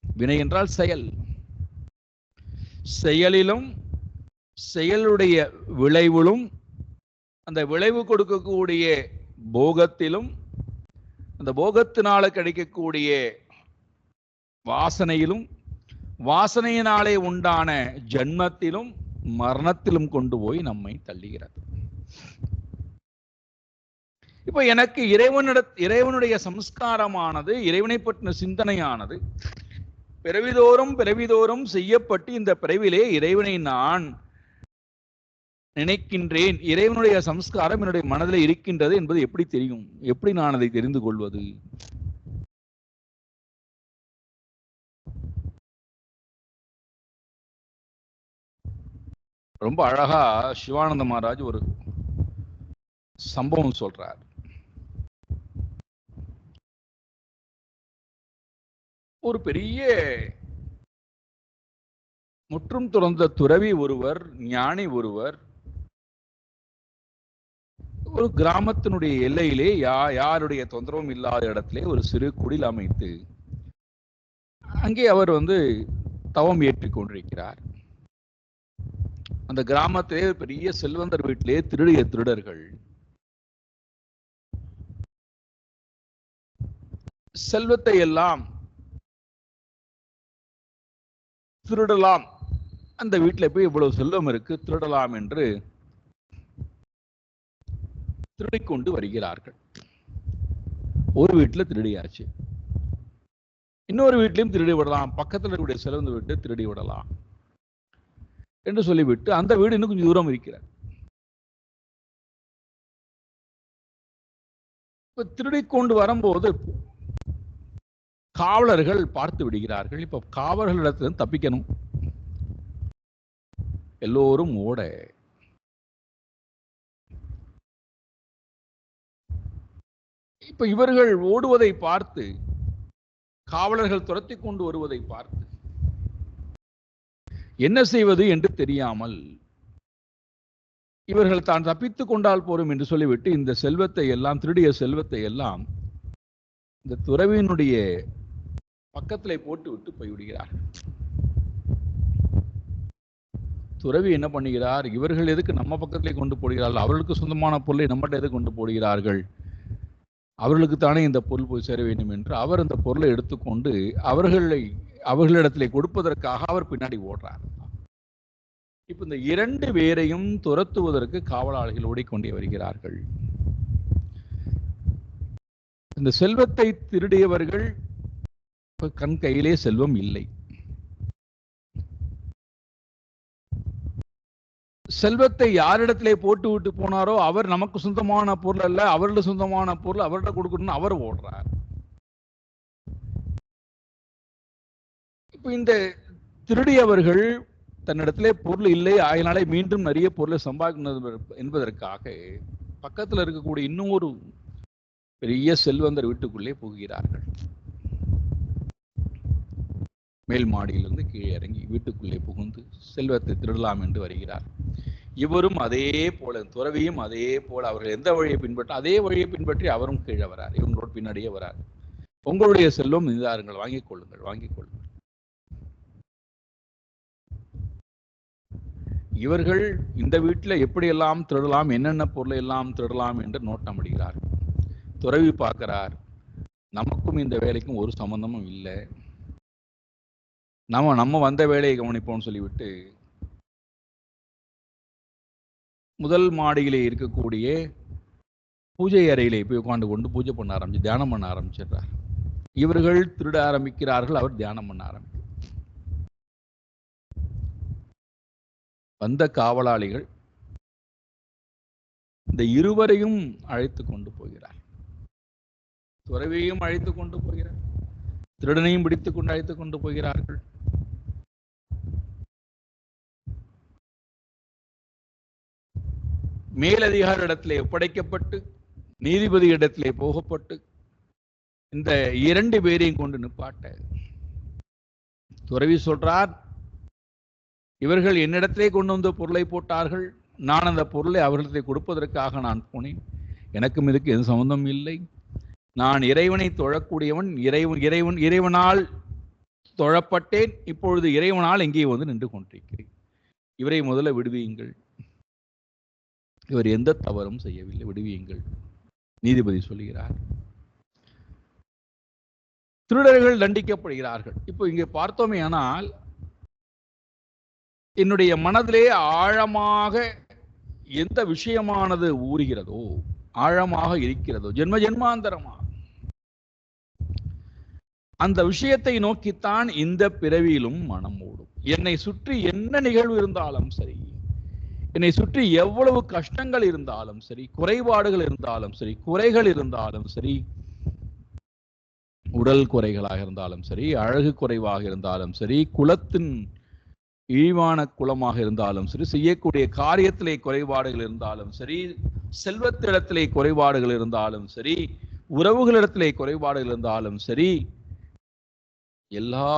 வினை என்றால் செயல், செயலிலும் செயலுடைய விளைவிலும் அந்த விளைவு கொடுக்கக்கூடிய போகத்திலும் அந்த போகத்தினால கிடைக்கக்கூடிய வாசனையிலும் வாசனையினாலே உண்டான ஜன்மத்திலும் மரணத்திலும் கொண்டு போய் நம்மை தள்ளுகிறது. இப்ப எனக்கு இறைவனுடைய சம்ஸ்காரமானது, இறைவனை பற்றின சிந்தனையானது பிறவிதோறும் செய்யப்பட்டு இந்த பிறவிலே இறைவனை நான் நினைக்கின்றேன், இறைவனுடைய சம்ஸ்காரம் என்னுடைய மனதில் இருக்கின்றது என்பது எப்படி தெரியும்? எப்படி நான் அதை தெரிந்து கொள்வது? ரொம்ப அழகா சிவானந்த மகாராஜ் ஒரு சம்பவம் சொல்றார். ஒரு பெரிய முற்றும் துறந்த துறவி ஒருவர், ஞானி ஒருவர், ஒரு கிராமத்தினுடைய எல்லையிலே யாருடைய தொந்தரவும் இல்லாத இடத்திலே ஒரு சிறு குடில் அமைத்து அங்கே அவர் தவம் ஏற்றிக் கொண்டிருக்கிறார். அந்த கிராமத்திலே பெரிய செல்வந்தர் வீட்டிலே திருடிய திருடர்கள் செல்வத்தை எல்லாம் திருடலாம், அந்த வீட்டில் போய் இவ்வளவு செல்வம் இருக்கு திருடலாம் என்று திருடிக்கொண்டு வருகிறார்கள். ஒரு வீட்டில் திருடியாச்சு, இன்னொரு வீட்டிலையும் திருடி விடலாம், பக்கத்தில் இருக்கக்கூடிய செல்வந்த வீட்டை திருடி விடலாம் என்று சொல்லிவிட்டு அந்த வீடு இன்னும் கொஞ்சம் தூரம் இருக்கிறார். இப்ப திருடிக்கொண்டு வரும்போது காவலர்கள் பார்த்து விடுகிறார்கள். இப்ப காவலர்களிடத்திலிருந்து தப்பிக்கணும், எல்லோரும் ஓட. இப்ப இவர்கள் ஓடுவதை பார்த்து, காவலர்கள் துரத்தி கொண்டு வருவதை பார்த்து என்ன செய்வது என்று தெரியாமல் இவர்கள் தான் தப்பித்துக் கொண்டால் போரும் என்று சொல்லிவிட்டு இந்த செல்வத்தை எல்லாம், திருடிய செல்வத்தை எல்லாம் இந்த துறவியினுடைய பக்கத்திலே போட்டு விட்டு போய்விடுகிறார். துறவி என்ன பண்ணுகிறார்? இவர்கள் எதுக்கு நம்ம பக்கத்திலே கொண்டு போடுகிறார்கள்? அவர்களுக்கு சொந்தமான பொருளை நம்மகிட்ட எதுக்கு கொண்டு போடுகிறார்கள்? அவர்களுக்கு தானே இந்த பொருள் போய் சேர வேண்டும் என்று அவர் அந்த பொருளை எடுத்துக்கொண்டு அவர்களிடத்திலே கொடுப்பதற்காக அவர் பின்னாடி ஓடுறார். இப்ப இந்த இரண்டு பேரையும் துரத்துவதற்கு காவலாளிகள் ஓடிக்கொண்டே வருகிறார்கள். இந்த செல்வத்தை திருடியவர்கள் கண் கையிலே செல்வம் இல்லை, செல்வத்தை யாரிடத்திலே போட்டு விட்டு போனாரோ அவர் நமக்கு சொந்தமான பொருள் அல்ல, அவர்களுக்கு சொந்தமான பொருள் அவர்கிட்ட கொடுக்கணும்னு அவர் ஓடுறார். இப்ப இந்த திருடியவர்கள் தன்னிடத்திலே பொருள் இல்லை, அதனாலே மீண்டும் நிறைய பொருளை சம்பாதிக்கணும் என்பதற்காக பக்கத்தில் இருக்கக்கூடிய இன்னும் ஒரு பெரிய செல்வந்தர் வீட்டுக்குள்ளே புகுகிறார்கள். மேல் மாடியிலிருந்து கீழே இறங்கி வீட்டுக்குள்ளே புகுந்து செல்வத்தை திருடலாம் என்று வருகிறார். இவரும் அதே போல, துறவியும் அதே போல, அவர்கள் எந்த வழியை பின்பற்ற அதே வழியை பின்பற்றி அவரும் கீழே வரார், இவங்களோட பின்னாடியே வரார். உங்களுடைய செல்வம் இதாருங்கள், வாங்கிக் கொள்ளுங்கள், வாங்கிக் கொள்ளுங்கள். இவர்கள் இந்த வீட்டில் எப்படியெல்லாம் திருடலாம், என்னென்ன பொருளை எல்லாம் திருடலாம் என்று நோட்டமிடுகிறார். துறவி பார்க்கிறார், நமக்கும் இந்த வேலைக்கும் ஒரு சம்பந்தமும் இல்லை, நம்ம வந்த வேலையை கவனிப்போம்னு சொல்லிவிட்டு முதல் மாடியிலே இருக்கக்கூடிய பூஜை அறையிலே போய் உட்காந்து கொண்டு பூஜை பண்ண ஆரம்பிச்சு தியானம் பண்ண ஆரம்பிச்சிடுறார். இவர்கள் திருட ஆரம்பிக்கிறார்கள், அவர் தியானம் பண்ண ஆரம்பிக்கிறார். வந்த காவலாளிகள் இந்த இருவரையும் அழைத்து கொண்டு போகிறார். துறவியையும் அழைத்து கொண்டு போகிறார், திருடனையும் பிடித்துக் கொண்டு அழைத்துக் கொண்டு போகிறார்கள். மேலதிகார இடத்திலே ஒப்படைக்கப்பட்டு நீதிபதி இடத்திலே போகப்பட்டு இந்த இரண்டு பேரையும் கொண்டு நிப்பாட்ட துறவி சொல்றார், இவர்கள் என்னிடத்திலே கொண்டு வந்த பொருளை போட்டார்கள், நான் அந்த பொருளை அவர்களிடத்தை கொடுப்பதற்காக நான் போனேன், எனக்கும் இதுக்கு எந்த சம்பந்தம் இல்லை, நான் இறைவனை தொழக்கூடியவன், இறைவனால் தொழப்பட்டேன், இப்பொழுது இறைவனால் எங்கே வந்து நின்று கொண்டிருக்கிறேன், இவரை முதல்ல விடுவியுங்கள், இவர் எந்த தவறும் செய்யவில்லை, விடுவியுங்கள். நீதிபதி சொல்கிறார். திருடர்கள் தண்டிக்கப்படுகிறார்கள். இப்போ இங்கே பார்த்தோமே ஆனால் என்னுடைய மனதிலே ஆழமாக எந்த விஷயமானது ஊறுகிறதோ, ஆழமாக இருக்கிறதோ, ஜென்ம ஜென்மாந்தரமாக அந்த விஷயத்தை நோக்கித்தான் இந்த பிறவியிலும் மனம் ஓடும். என்னை சுற்றி என்ன நிகழ்வு இருந்தாலும் சரி, என்னை சுற்றி எவ்வளவு கஷ்டங்கள் இருந்தாலும் சரி, குறைபாடுகள் இருந்தாலும் சரி, குறைகள் இருந்தாலும் சரி, உடல் குறைகளாக இருந்தாலும் சரி, அழகு குறைவாக இருந்தாலும் சரி, குலத்தின் இழிவான குலமாக இருந்தாலும் சரி, செய்யக்கூடிய காரியத்திலே குறைபாடுகள் இருந்தாலும் சரி, செல்வத்திடத்திலே குறைபாடுகள் இருந்தாலும் சரி, உறவுகளிடத்திலே குறைபாடுகள் இருந்தாலும் சரி, எல்லா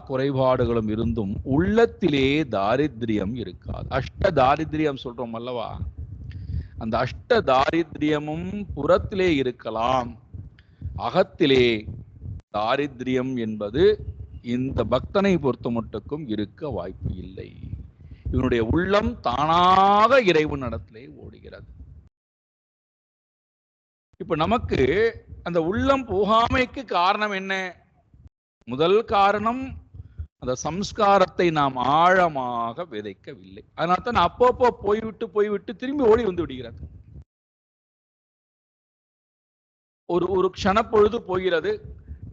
குறைபாடுகளும் இருந்தும் உள்ளத்திலே தாரித்ரியம் இருக்காது. அஷ்ட தாரித்ரியம் சொல்றோம் அல்லவா, அந்த அஷ்ட தாரித்ரியமும் புறத்திலே இருக்கலாம், அகத்திலே தாரித்ரியம் என்பது இந்த பக்தனை பொறுத்த மட்டுக்கும் இருக்க வாய்ப்பு இல்லை. இவனுடைய உள்ளம் தானாக இறைவன் இடத்திலே ஓடுகிறது. இப்ப நமக்கு அந்த உள்ளம் போகாமைக்கு காரணம் என்ன? முதல் காரணம், அந்த சம்ஸ்காரத்தை நாம் ஆழமாக விதைக்கவில்லை. அதனால தான் அப்பப்போ போய்விட்டு திரும்பி ஓடி வந்து விடுகிறது. ஒரு க்ஷணப்பொழுது போகிறது,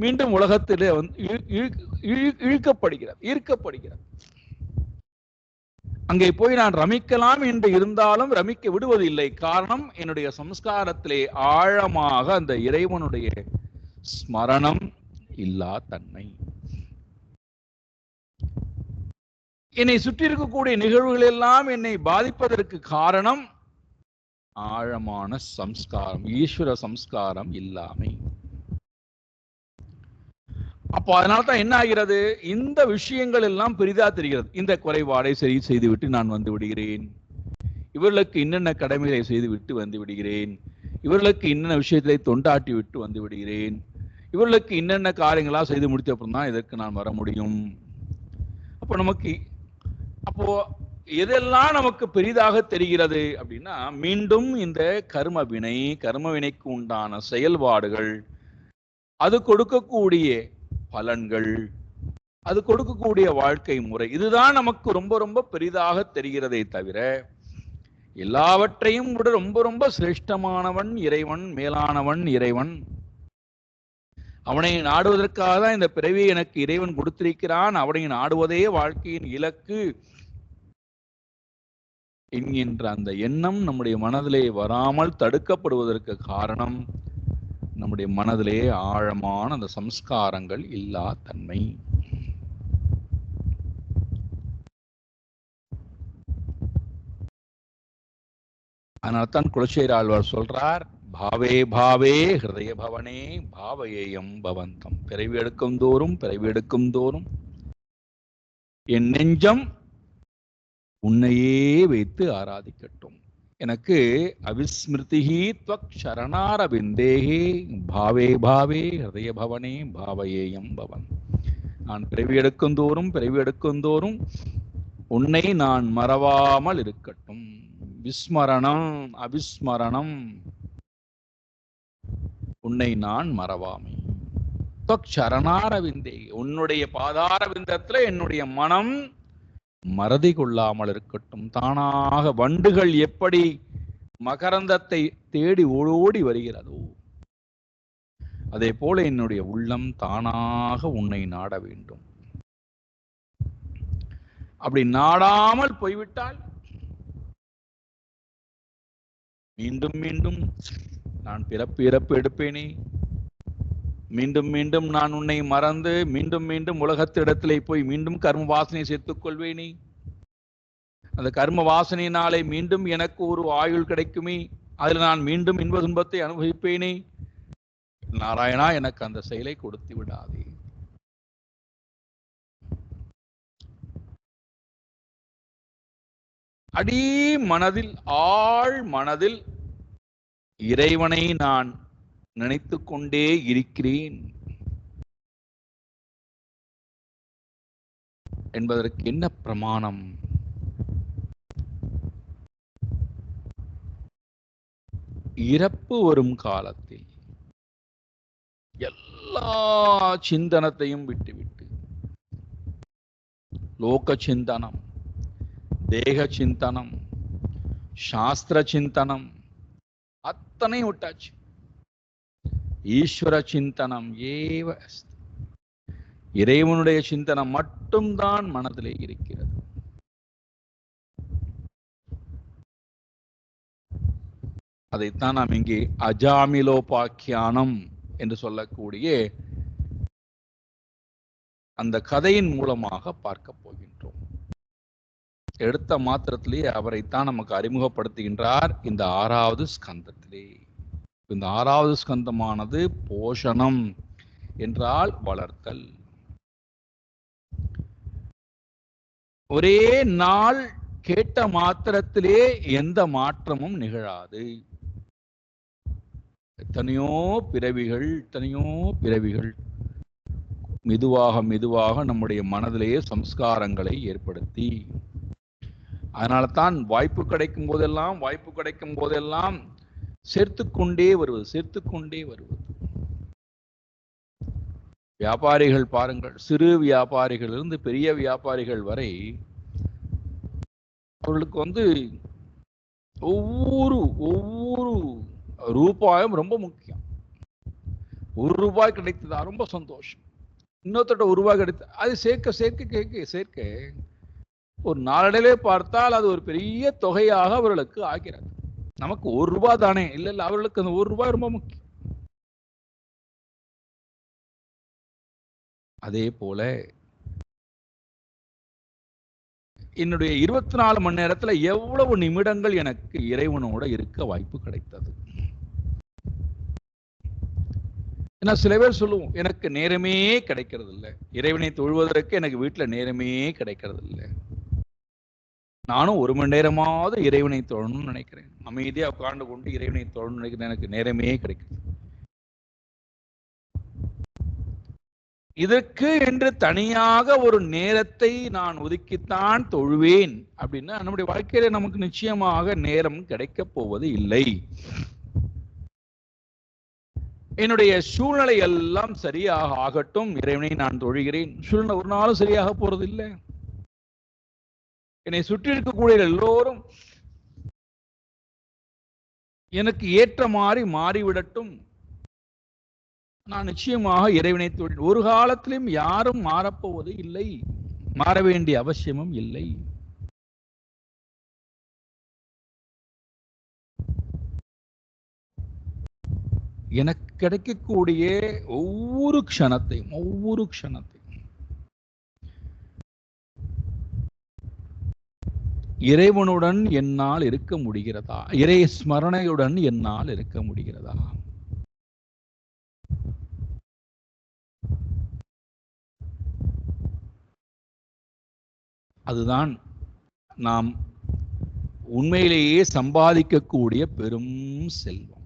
மீண்டும் உலகத்திலே ஈர்க்கப்படுகிறது. அங்கே போய் நான் ரமிக்கலாம் என்று இருந்தாலும் ரமிக்க விடுவதில்லை. காரணம், என்னுடைய சம்ஸ்காரத்திலே ஆழமாக அந்த இறைவனுடைய ஸ்மரணம் இல்லா தன்மை. என்னை சுற்றி இருக்கக்கூடிய நிகழ்வுகள் எல்லாம் என்னை பாதிப்பதற்கு காரணம் ஆழமான சம்ஸ்காரம், ஈஸ்வர சம்ஸ்காரம் இல்லாமை. அப்போ அதனால்தான் என்ன ஆகிறது, இந்த விஷயங்கள் எல்லாம் பெரிதா தெரிகிறது. இந்த குறைபாடை சரி செய்துவிட்டு நான் வந்து விடுகிறேன், இவர்களுக்கு இன்னென்ன கடமைகளை செய்துவிட்டு வந்து விடுகிறேன், இவர்களுக்கு இன்னென்ன விஷயத்தை தொண்டாட்டி விட்டு வந்து விடுகிறேன், இவர்களுக்கு இன்னென்ன காரியங்களா செய்து முடித்த அப்புறம் தான் இதற்கு நான் வர முடியும். அப்போ எதெல்லாம் நமக்கு பெரிதாக தெரிகிறது அப்படின்னா, மீண்டும் இந்த கர்ம வினைக்கு உண்டான செயல்பாடுகள், அது கொடுக்கக்கூடிய பலன்கள், அது கொடுக்கக்கூடிய வாழ்க்கை முறை, இதுதான் நமக்கு ரொம்ப ரொம்ப பெரிதாக தெரிகிறதே தவிர, எல்லாவற்றையும் விட ரொம்ப ரொம்ப சிரேஷ்டமானவன் இறைவன், மேலானவன் இறைவன். அவனை நாடுவதற்காக தான் இந்த பிறவியை எனக்கு இறைவன் கொடுத்திருக்கிறான், அவனை நாடுவதே வாழ்க்கையின் இலக்கு என்கின்ற அந்த எண்ணம் நம்முடைய மனதிலே வராமல் தடுக்கப்படுவதற்கு காரணம், நம்முடைய மனதிலே ஆழமான அந்த சம்ஸ்காரங்கள் இல்லா தன்மை. அதனால்தான் குலசேகர ஆழ்வார் சொல்றார், பாவே பாவே ஹிருதய பவனே பாவயேயம் பவந்தம். பிறவி எடுக்கும் தோறும் என் நெஞ்சம் உன்னையே வைத்து ஆராதிக்கட்டும். எனக்கு அவிஸ்மிருதிஹி த்வக் சரணாரவிந்தேஹி பாவே பாவே ஹிருதய பவனே பாவயேயம் பவன். நான் பிறவி எடுக்கும் தோறும் உன்னை நான் மறவாமல் இருக்கட்டும். விஸ்மரணம் அவிஸ்மரணம், உன்னை நான் மறவாமை. த்வக் சரணாரவிந்தே, உன்னுடைய பாதாரவிந்தத்துல என்னுடைய மனம் மறதி கொள்ளாமல் இருக்கட்டும். தானாக வண்டுகள் எப்படி மகரந்தத்தை தேடி ஓடி வருகிறதோ, அதே போல என்னுடைய உள்ளம் தானாக உன்னை நாட வேண்டும். அப்படி நாடாமல் போய்விட்டால் மீண்டும் மீண்டும் நான் பிறப்பு எடுப்பேனே, மீண்டும் நான் உன்னை மறந்து மீண்டும் உலகத்திடத்திலே போய் மீண்டும் கர்ம வாசனை சேர்த்துக் கொள்வேனே, அந்த கர்ம வாசனையினாலே மீண்டும் எனக்கு ஒரு ஆயுள் கிடைக்குமே, அதில் நான் மீண்டும் இன்ப துன்பத்தை அனுபவிப்பேனே. நாராயணா, எனக்கு அந்த செயலை கொடுத்து விடாதே. அடி மனதில், ஆழ் மனதில் இறைவனை நான் நினைத்து கொண்டே இருக்கிறேன் என்பதற்கு என்ன பிரமாணம்? இறப்பு வரும் காலத்தில் எல்லா சிந்தனத்தையும் விட்டுவிட்டு லோக சிந்தனம், தேக சிந்தனம், சாஸ்திர சிந்தனம் அத்தனையும் விட்டாச்சு. ஈஸ்வர சிந்தனம் ஏவ அஸ்தி. இறைவனுடைய சிந்தனம் மட்டும்தான் மனதிலே இருக்கிறது. அதைத்தான் நாம் இங்கே அஜாமிலோபாக்கியானம் என்று சொல்லக்கூடிய அந்த கதையின் மூலமாக பார்க்க போகின்றோம். எடுத்த மாத்திரத்திலேயே அவரைத்தான் நமக்கு அறிமுகப்படுத்துகின்றார் இந்த 6வது ஸ்கந்தத்திலே. இந்த 6வது ஸ்கந்தமானது போஷணம் என்றால் வளர்த்தல். ஒரே நாள் கேட்ட மாத்திரத்திலே எந்த மாற்றமும் நிகழாது. எத்தனையோ பிறவிகள் மெதுவாக மெதுவாக நம்முடைய மனதிலேயே சம்ஸ்காரங்களை ஏற்படுத்தி, அதனால தான் வாய்ப்பு கிடைக்கும் போதெல்லாம் சேர்த்துக்கொண்டே வருவது. வியாபாரிகள் பாருங்கள், சிறு வியாபாரிகளிலிருந்து பெரிய வியாபாரிகள் வரை அவர்களுக்கு ஒவ்வொரு ரூபாயும் ரொம்ப முக்கியம். 1 ரூபாய் கிடைத்ததா ரொம்ப சந்தோஷம். இன்னொருத்தட்ட 1 ரூபாய் கிடைத்த அது சேர்க்க ஒரு நாளடைவே பார்த்தால் அது ஒரு பெரிய தொகையாக அவர்களுக்கு ஆகிறது. நமக்கு 1 ரூபாய் தானே, இல்ல அவர்களுக்கு அந்த 1 ரூபாய் ரொம்ப முக்கியம். அதே போல என்னுடைய 24 மணி நேரத்துல எவ்வளவு நிமிடங்கள் எனக்கு இறைவனோட இருக்க வாய்ப்பு கிடைத்தது. ஏன்னா சில பேர் சொல்லுவோம், எனக்கு நேரமே கிடைக்கிறது இல்லை, இறைவனை தொழுவதற்கு எனக்கு வீட்டுல நேரமே கிடைக்கிறது இல்லை. நானும் 1 மணி நேரமாவது இறைவனை தொழணும்னு நினைக்கிறேன். அமைதியா உட்கார்ந்து கொண்டு இறைவனை தொழணும்னு நினைக்கிறேன், எனக்கு நேரமே கிடைக்குது. இதற்கு என்று தனியாக ஒரு நேரத்தை நான் ஒதுக்கித்தான் தொழுவேன் அப்படின்னா நம்முடைய வாழ்க்கையில நமக்கு நிச்சயமாக நேரம் கிடைக்கப் போவது இல்லை. என்னுடைய சூழ்நிலை எல்லாம் சரியாக ஆகட்டும், இறைவனை நான் தொழுகிறேன். சூழ்நிலை ஒரு நாளும் சரியாக போறது இல்லை. என்னை சுற்றி இருக்கக்கூடிய எல்லோரும் எனக்கு ஏற்ற மாறிவிடட்டும், நான் நிச்சயமாக இறைவனை தொழில். ஒரு காலத்திலும் யாரும் மாறப்போவது இல்லை, மாற வேண்டிய அவசியமும் இல்லை. எனக்கு கிடைக்கக்கூடிய ஒவ்வொரு க்ஷணத்தையும் இறைவனுடன் என்னால் இருக்க முடிகிறதா? இறை ஸ்மரணையுடன் என்னால் இருக்க முடிகிறதா? அதுதான் நாம் உண்மையிலேயே சம்பாதிக்கக்கூடிய பெரும் செல்வம்.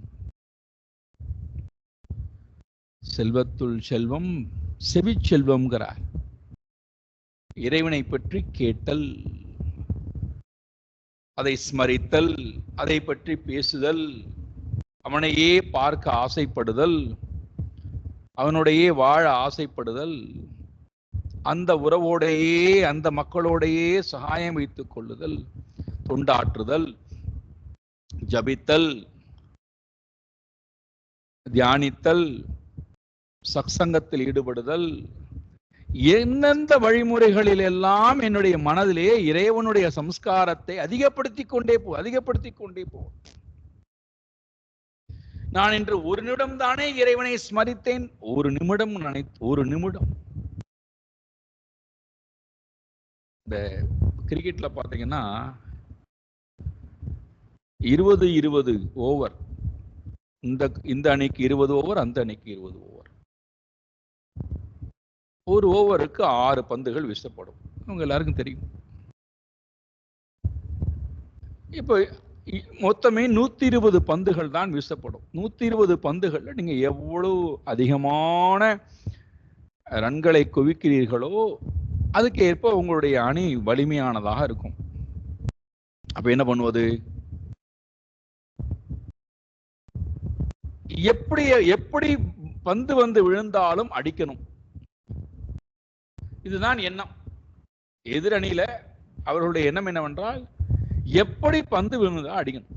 செல்வத்துள் செல்வம் செவிச்செல்வம்ங்கிறார். இறைவனை பற்றி கேட்டல், அதை ஸ்மரித்தல், அதை பற்றி பேசுதல், அவனையே பார்க்க ஆசைப்படுதல், அவனுடையே வாழ ஆசைப்படுதல், அந்த உறவோடையே அந்த மக்களோடையே சகாயம் வைத்துக் கொள்ளுதல், தொண்டாற்றுதல், ஜபித்தல், தியானித்தல், சத்சங்கத்தில் ஈடுபடுதல், எந்தெந்த வழிமுறைகளில் எல்லாம் என்னுடைய மனதிலே இறைவனுடைய சம்ஸ்காரத்தை அதிகப்படுத்திக் கொண்டே போ. நான் இன்று 1 நிமிடம் தானே இறைவனை ஸ்மரித்தேன். 1 நிமிடம் இந்த கிரிக்கெட்ல பாத்தீங்கன்னா 20 ஓவர், இந்த அணிக்கு 20 ஓவர், அந்த அணிக்கு 20 ஓவர். ஒரு ஓவருக்கு 6 பந்துகள் வீசப்படும். அவங்க எல்லாருக்கும் தெரியும். இப்ப மொத்தமே 120 பந்துகள் தான் வீசப்படும். 120 பந்துகள்ல நீங்க எவ்வளவு அதிகமான ரன்களை குவிக்கிறீர்களோ அதுக்கு ஏற்ப உங்களுடைய அணி வலிமையானதாக இருக்கும். அப்ப என்ன பண்ணுவது? எப்படி பந்து வந்து விழுந்தாலும் அடிக்கணும். இதுதான் எண்ணம். எதிரணியில அவர்களுடைய எண்ணம் என்னவென்றால் எப்படி பந்து விழுந்தா அடிக்கணும்.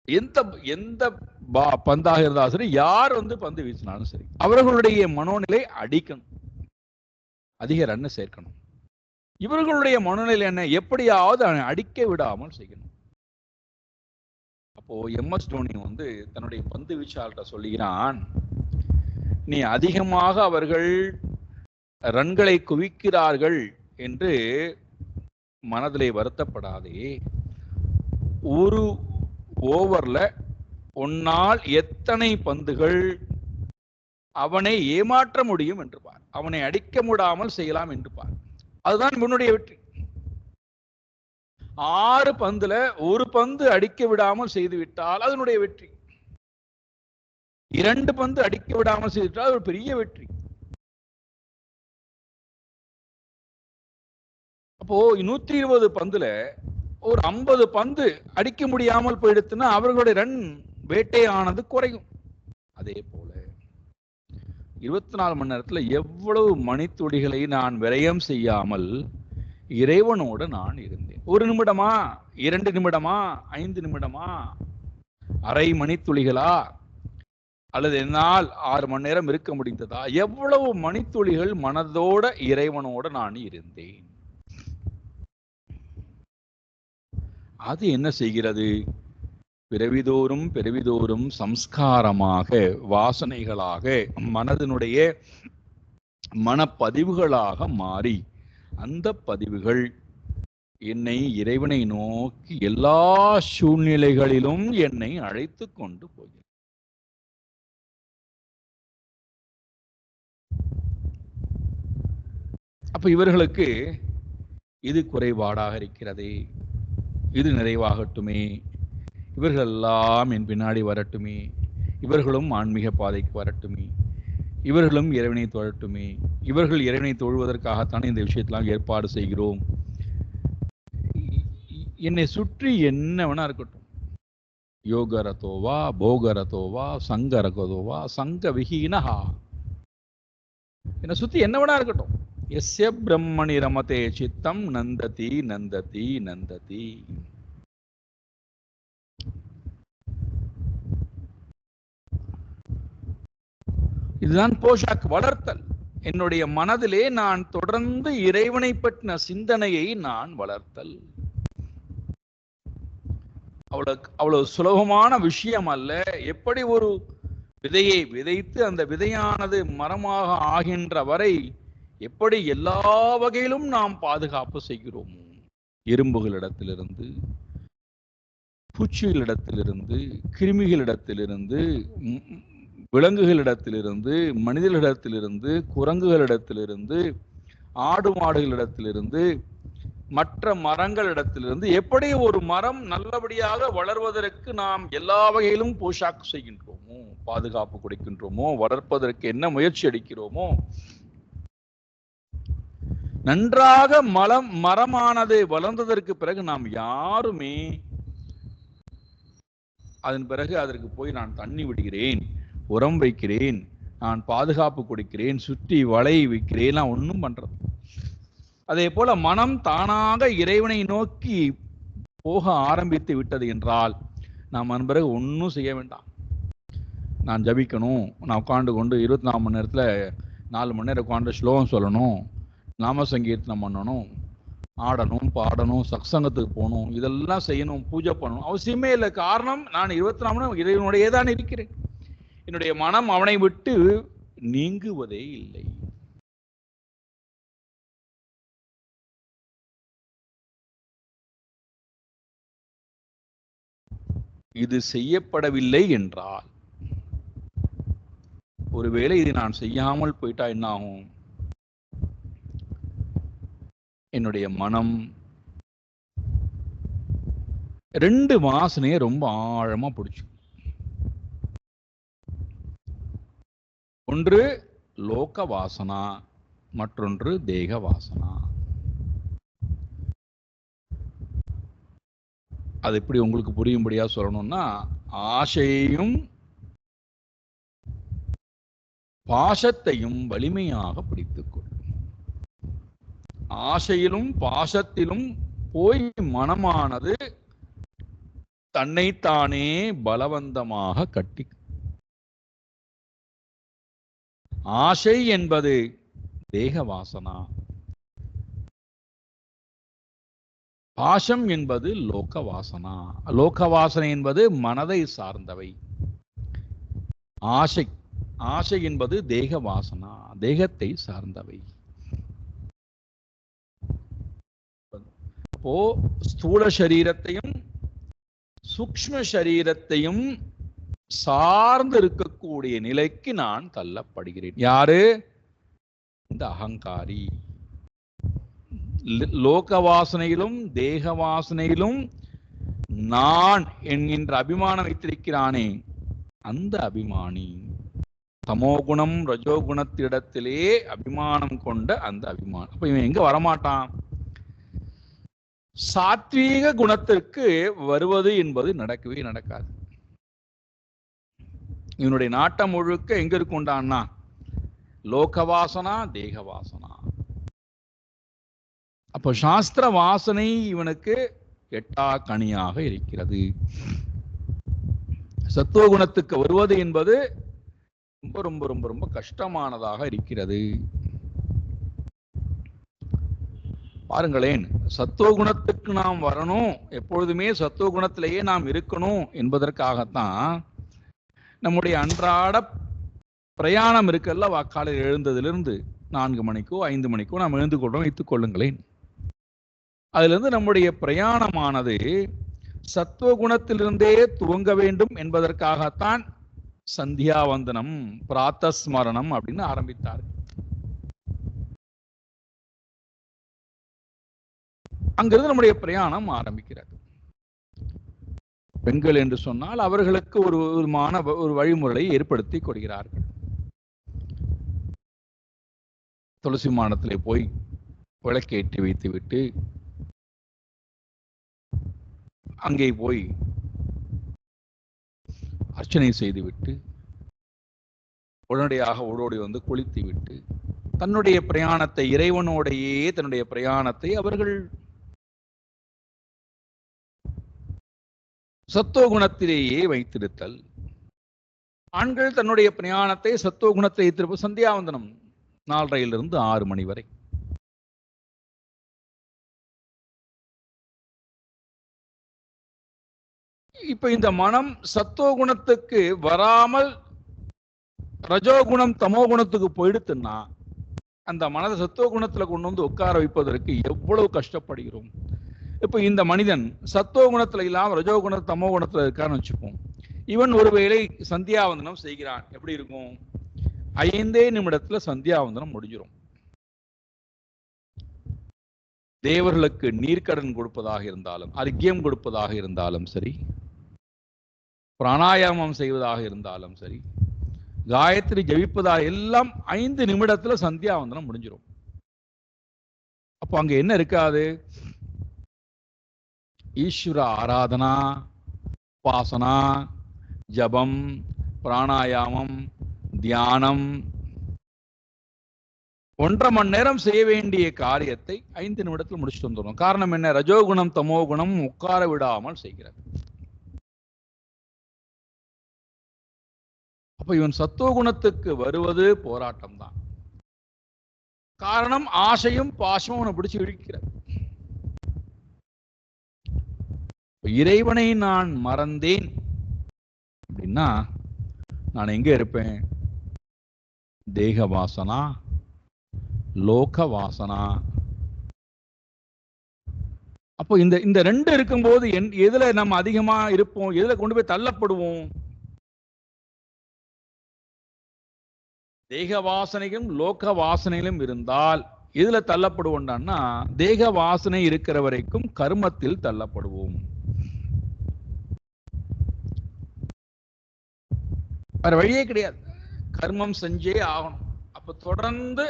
எந்த பந்தாக இருந்தாலும் சரி, யார் வந்து பந்து வீசினாலும் சரி, அவர்களுடைய மனோநிலை அடிக்கணும், அதிக ரன் சேர்க்கணும். இவர்களுடைய மனோநிலை என்ன, எப்படியாவது அடிக்க விடாமல் செய்யணும். அப்போ MS தோனி வந்து தன்னுடைய பந்து வீச்சாளர்கிட்ட சொல்லுகிறான், நீ அதிகமாக அவர்கள் ரன்களை குவிக்கிறார்கள் என்று மனதிலே வருத்தப்படாதே. ஒரு ஓவர்ல உன்னால் எத்தனை பந்துகள் அவனை ஏமாற்ற முடியும் என்று பார், அவனை அடிக்க முடியாமல் செய்யலாம் என்று பார். அதுதான் உன்னுடைய வெற்றி. 6 பந்துல ஒரு பந்து அடிக்க விடாமல் செய்துவிட்டால் அதனுடைய வெற்றி. 2 பந்து அடிக்க விடாமல் செய்துவிட்டால் ஒரு பெரிய வெற்றி. அப்போ 120 பந்துல ஒரு 50 பந்து அடிக்க முடியாமல் போயிடுச்சுன்னா அவர்களுடைய ரன் வேட்டையானது குறையும். அதே போல 24 மணி நேரத்துல எவ்வளவு மணித்துளிகளை நான் விரயம் செய்யாமல் இறைவனோடு நான் இருந்தேன். 1 நிமிடமா, 2 நிமிடமா, 5 நிமிடமா, அரை மணித்துளிகளா, அல்லது என்னால் 6 மணி நேரம் இருக்க முடிந்ததா? எவ்வளவு மணித்துளிகள் மனதோட இறைவனோட நான் இருந்தேன். அது என்ன செய்கிறது? பிறவிதோறும் பிறவிதோறும் சம்ஸ்காரமாக, வாசனைகளாக, மனதினுடைய மனப்பதிவுகளாக மாறி அந்த பதிவுகள் என்னை இறைவனை நோக்கி எல்லா சூழ்நிலைகளிலும் என்னை அழைத்து கொண்டு போகிறது. அப்ப இவர்களுக்கு இது குறைபாடாக இருக்கிறதே, இது நிறைவாகட்டுமே, இவர்கள் எல்லாம் என் பின்னாடி வரட்டுமே, இவர்களும் ஆன்மீக பாதைக்கு வரட்டுமே, இவர்களும் இறைவனை தொழட்டுமே, இவர்கள் இறைவனை தொழுவதற்காகத்தான் இந்த விஷயத்தெல்லாம் ஏற்பாடு செய்கிறோம். என்னை சுற்றி என்ன வேணா இருக்கட்டும், யோகரதோவா போகரதோவா சங்கரகதோவா சங்க விஹீனஹா, என்னை சுத்தி என்ன வேணா இருக்கட்டும், எஸ்ய பிரம்மணி ரமதே சித்தம் நந்ததி நந்ததி நந்ததி. இதுதான் போஷாக், வளர்த்தல். என்னுடைய மனதிலே நான் தொடர்ந்து இறைவனை பற்றின சிந்தனையை நான் வளர்த்தல். அவ்வளவு சுலபமான விஷயம் அல்ல. எப்படி ஒரு விதையை விதைத்து அந்த விதையானது மரமாக ஆகின்ற வரை எப்படி எல்லா வகையிலும் நாம் பாதுகாப்பு செய்கிறோமோ, எறும்புகளிடத்திலிருந்து, பூச்சிகளிடத்திலிருந்து, கிருமிகளிடத்திலிருந்து, விலங்குகளிடத்திலிருந்து, மனிதர்களிடத்திலிருந்து, குரங்குகளிடத்திலிருந்து, ஆடு மாடுகளிடத்திலிருந்து, மற்ற மரங்களிடத்திலிருந்து, எப்படி ஒரு மரம் நல்லபடியாக வளர்வதற்கு நாம் எல்லா வகையிலும் போஷாக்கு செய்கின்றோமோ, பாதுகாப்பு கொடுக்கின்றோமோ, வளர்ப்பதற்கு என்ன முயற்சி எடுக்கிறோமோ, நன்றாக மரமானது வளர்ந்ததற்கு பிறகு நாம் யாருமே அதன் பிறகு அதற்கு போய் நான் தண்ணி விடுகிறேன், உரம் வைக்கிறேன், நான் பாதுகாப்பு கொடுக்கிறேன், சுற்றி வலை வைக்கிறேன், நான் ஒன்றும் பண்றது. அதே போல மனம் தானாக இறைவனை நோக்கி போக ஆரம்பித்து விட்டது என்றால் நாம் அதன் பிறகு ஒன்றும் செய்ய வேண்டாம். நான் ஜபிக்கணும், நான் உட்காந்து கொண்டு 24 மணி நேரத்தில் 4 மணி நேரம் உட்காந்து ஸ்லோகம் சொல்லணும், நாம சங்கீர்த்தனம் பண்ணணும், ஆடணும், பாடணும், சத்சங்கத்துக்கு போகணும், இதெல்லாம் செய்யணும், பூஜை பண்ணணும், அவசியமே இல்லை. காரணம், நான் 24 மணி நேரம் இறைவனுடைய தான் இருக்கிறேன். என்னுடைய மனம் அவனை விட்டு நீங்குவதே இல்லை. இது செய்யப்படவில்லை என்றால், ஒருவேளை இது நான் செய்யாமல் போயிட்டா என்ன ஆகும்? என்னுடைய மனம் 2 வாசனையை ரொம்ப ஆழமா பிடிச்சு. ஒன்று லோக வாசனா, மற்றொன்று தேக வாசனா. அது எப்படி உங்களுக்கு புரியும்படியா சொல்லணும்னா, ஆசையையும் பாசத்தையும் வலிமையாக பிடித்துக்கொள். ஆசையிலும் பாசத்திலும் போய் மனமானது தன்னைத்தானே பலவந்தமாக கட்டி. ஆசை என்பது தேக வாசனா, பாசம் என்பது லோக வாசனா. லோக வாசனை என்பது மனதை சார்ந்தவை. ஆசை ஆசை என்பது தேக வாசனா, தேகத்தை சார்ந்தவை. அப்போ ஸ்தூல சரீரத்தையும் சூக்ஷ்ம சரீரத்தையும் சார்ந்து இருக்கக்கூடிய நிலைக்கு நான் தள்ளப்படுகிறேன். யாரு? இந்த அகங்காரி. லோக வாசனையிலும் தேக வாசனையிலும் நான் என்கின்ற அபிமானம் வைத்திருக்கிறானே, அந்த அபிமானி. தமோகுணம் ரஜோகுணத்திடத்திலே அபிமானம் கொண்ட அந்த அபிமானம். அப்ப இவன் எங்க வரமாட்டான்? சாத்வீக குணத்திற்கு வருவது என்பது நடக்கவே நடக்காது. இவனுடைய நாட்டம் முழுக்க எங்க இருக்குண்டான்னா லோக வாசனா, தேக வாசனா. அப்போ சாஸ்திர வாசனை இவனுக்கு எட்டா கனியாக இருக்கிறது. சத்துவகுணத்துக்கு வருவது என்பது ரொம்ப ரொம்ப ரொம்ப ரொம்ப கஷ்டமானதாக இருக்கிறது. பாருங்களேன், சத்துவகுணத்துக்கு நாம் வரணும், எப்பொழுதுமே சத்துவகுணத்திலேயே நாம் இருக்கணும் என்பதற்காகத்தான் நம்முடைய அன்றாட பிரயாணம் இருக்கல்ல. காலையில் எழுந்ததிலிருந்து 4 மணிக்கோ 5 மணிக்கோ நாம் எழுந்து கொள்றோம் வைத்துக் கொள்ளுங்களேன். அதிலிருந்து நம்முடைய பிரயாணமானது சத்துவகுணத்திலிருந்தே துவங்க வேண்டும் என்பதற்காகத்தான் சந்தியாவந்தனம், பிராத்தஸ்மரணம் அப்படின்னு ஆரம்பித்தார். அங்கிருந்து நம்முடைய பிரயாணம் ஆரம்பிக்கிறது. பெண்கள் என்று சொன்னால் அவர்களுக்கு ஒரு விதமான ஒரு வழிமுறையை ஏற்படுத்தி கொள்கிறார்கள். துளசி மாடத்திலே போய் விளக்கேற்றி வைத்து விட்டு அங்கே போய் அர்ச்சனை செய்துவிட்டு உடனடியாக ஓடோடி வந்து குளித்து விட்டு தன்னுடைய பிரயாணத்தை, இறைவனோடையே தன்னுடைய பிரயாணத்தை அவர்கள் சத்துவகுணத்திலேயே வைத்திருத்தல். ஆண்கள் தன்னுடைய பிரயாணத்தை சத்துவகுணத்தை வைத்திருப்ப சந்தியாவந்தனம் 4:30 6 மணி வரை. இப்ப இந்த மனம் சத்துவகுணத்துக்கு வராமல் ரஜோகுணம் தமோகுணத்துக்கு போயிடுத்துன்னா அந்த மனதை சத்துவகுணத்துல கொண்டு வந்து உட்கார வைப்பதற்கு எவ்வளவு கஷ்டப்படுகிறோம். இப்ப இந்த மனிதன் சத்துவகுணத்துல இல்லாம ரஜோகுண தமோகுணத்துல இருக்கான்னு வச்சுப்போம். இவன் ஒருவேளை சந்தியாவந்தனம் செய்கிறான். எப்படி இருக்கும்? 5 நிமிடத்துல சந்தியாவந்தனம் முடிஞ்சிடும். தேவர்களுக்கு நீர்க்கடன் கொடுப்பதாக இருந்தாலும், அர்க்கியம் கொடுப்பதாக இருந்தாலும் சரி, பிராணாயாமம் செய்வதாக இருந்தாலும் சரி, காயத்ரி ஜபிப்பதாக எல்லாம் 5 நிமிடத்துல சந்தியாவந்தனம் முடிஞ்சிடும். அப்போ அங்க என்ன இருக்காது? ஈஸ்வர ஆராதனா, உபாசனா, ஜபம், பிராணாயாமம், தியானம், 1.5 மணி நேரம் செய்ய வேண்டிய காரியத்தை 5 நிமிடத்தில் முடிச்சுட்டு வந்துடும். காரணம் என்ன? ரஜோகுணம் தமோகுணம் உட்கார விடாமல் செய்கிறது. அப்ப இவன் சத்துவகுணத்துக்கு வருவது போராட்டம் தான். காரணம் ஆசையும் பாசமும் அவனை பிடிச்சு இழுக்கிறது. இறைவனை நான் மறந்தேன் அப்படின்னா நான் எங்க இருப்பேன்? தேக வாசனா, லோக வாசனா. அப்போ இந்த 2 இருக்கும்போது எதுல நம்ம அதிகமா இருப்போம்? எதுல கொண்டு போய் தள்ளப்படுவோம்? தேக வாசனையும் லோக வாசனையிலும் இருந்தால் எதுல தள்ளப்படுவோம்னா தேக வாசனை இருக்கிற வரைக்கும் கர்மத்தில் தள்ளப்படுவோம். வேற வழியே கிடையாது. கர்மம் செஞ்சே ஆகணும். அப்ப தொடர்ந்து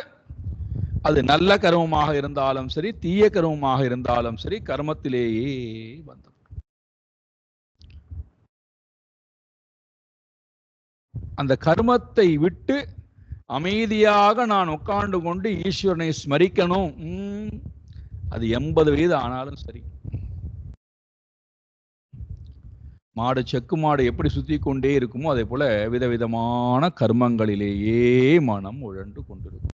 அது நல்ல கர்மமாக இருந்தாலும் சரி, தீய கர்மமாக இருந்தாலும் சரி, கர்மத்திலேயே வந்து அந்த கர்மத்தை விட்டு அமைதியாக நான் உட்கார்ந்து கொண்டு ஈஸ்வரனை ஸ்மரிக்கணும். அது 80 வயது ஆனாலும் சரி. மாடு, செக்கு மாடு எப்படி சுத்தி கொண்டே இருக்குமோ அதே போல விதவிதமான கர்மங்களிலேயே மனம் உழன்று கொண்டிருக்கும்.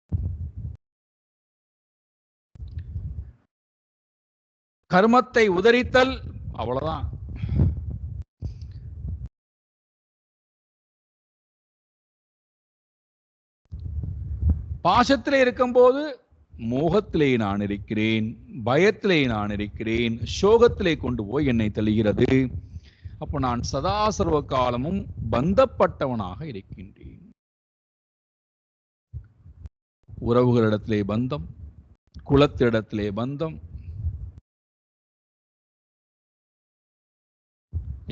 கர்மத்தை உதறித்தல், அவ்வளவுதான். பாசத்திலே இருக்கும்போது மோகத்திலே நான் இருக்கிறேன், பயத்திலே நான் இருக்கிறேன், சோகத்திலே கொண்டு போய் என்னை தள்ளுகிறது. அப்ப நான் சதா சர்வ காலமும் பந்தப்பட்டவனாக இருக்கின்றேன். உறவுகளிடத்திலே பந்தம், குலத்திடத்திலே பந்தம்,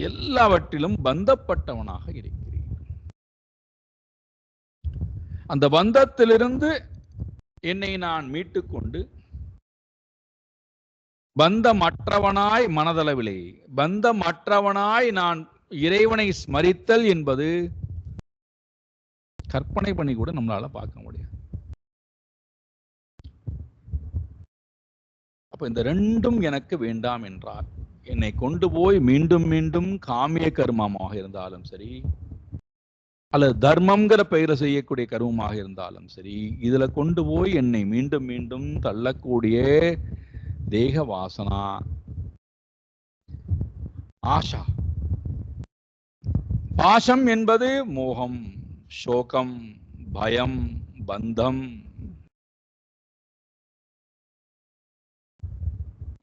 எல்லாவற்றிலும் பந்தப்பட்டவனாக இருக்கிறேன். அந்த பந்தத்திலிருந்து என்னை நான் மீட்டுக்கொண்டு பந்தமற்றவனாய், மனதளவிலே பந்தமற்றவனாய் நான் இறைவனை ஸ்மரித்தல் என்பது கற்பனை பண்ணி கூட நம்மளால பார்க்க முடியாது. அப்ப இந்த ரெண்டும் எனக்கு வேண்டாம் என்றால், என்னை கொண்டு போய் மீண்டும் மீண்டும் காமிய கர்மமாக இருந்தாலும் சரி, அல்லது தர்மம்ங்கிற பெயரை செய்யக்கூடிய கர்மமாக இருந்தாலும் சரி, இதுல கொண்டு போய் என்னை மீண்டும் மீண்டும் தள்ளக்கூடிய தேக வாசனா, ஆஷா, பாசம் என்பது மோகம், சோகம், பயம், பந்தம்,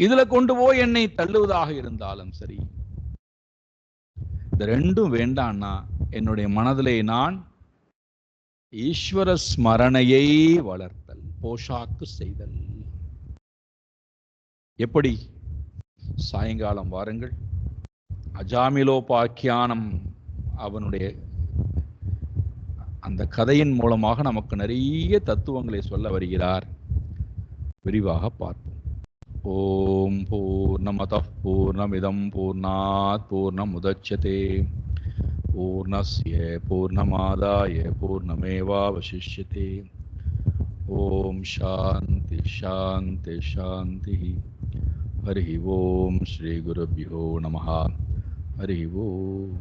இதுல கொண்டு போய் என்னை தள்ளுவதாக இருந்தாலும் சரி, இந்த ரெண்டும் வேண்டான்னா என்னுடைய மனதிலே நான் ஈஸ்வர ஸ்மரணையை வளர்த்தல், போஷாக்கு செய்தல். எப்படி? சாயங்காலம் வாருங்கள், அஜாமிலோபாக்கியானம் அவனுடைய அந்த கதையின் மூலமாக நமக்கு நிறைய தத்துவங்களை சொல்ல வருகிறார். விரிவாக பார்ப்போம். ஓம் பூர்ணமதః பூர்ணமிதம் பூர்ணாத் பூர்ணமுதச்யதே பூர்ணஸ்ய பூர்ணமாதாய பூர்ணமேவாவசிஷ்யதே. ஓம் சாந்தி சாந்தி சாந்தி. ஹரி ஓம் ஸ்ரீ குருभ्यो நமः. ஹரி ஓம்.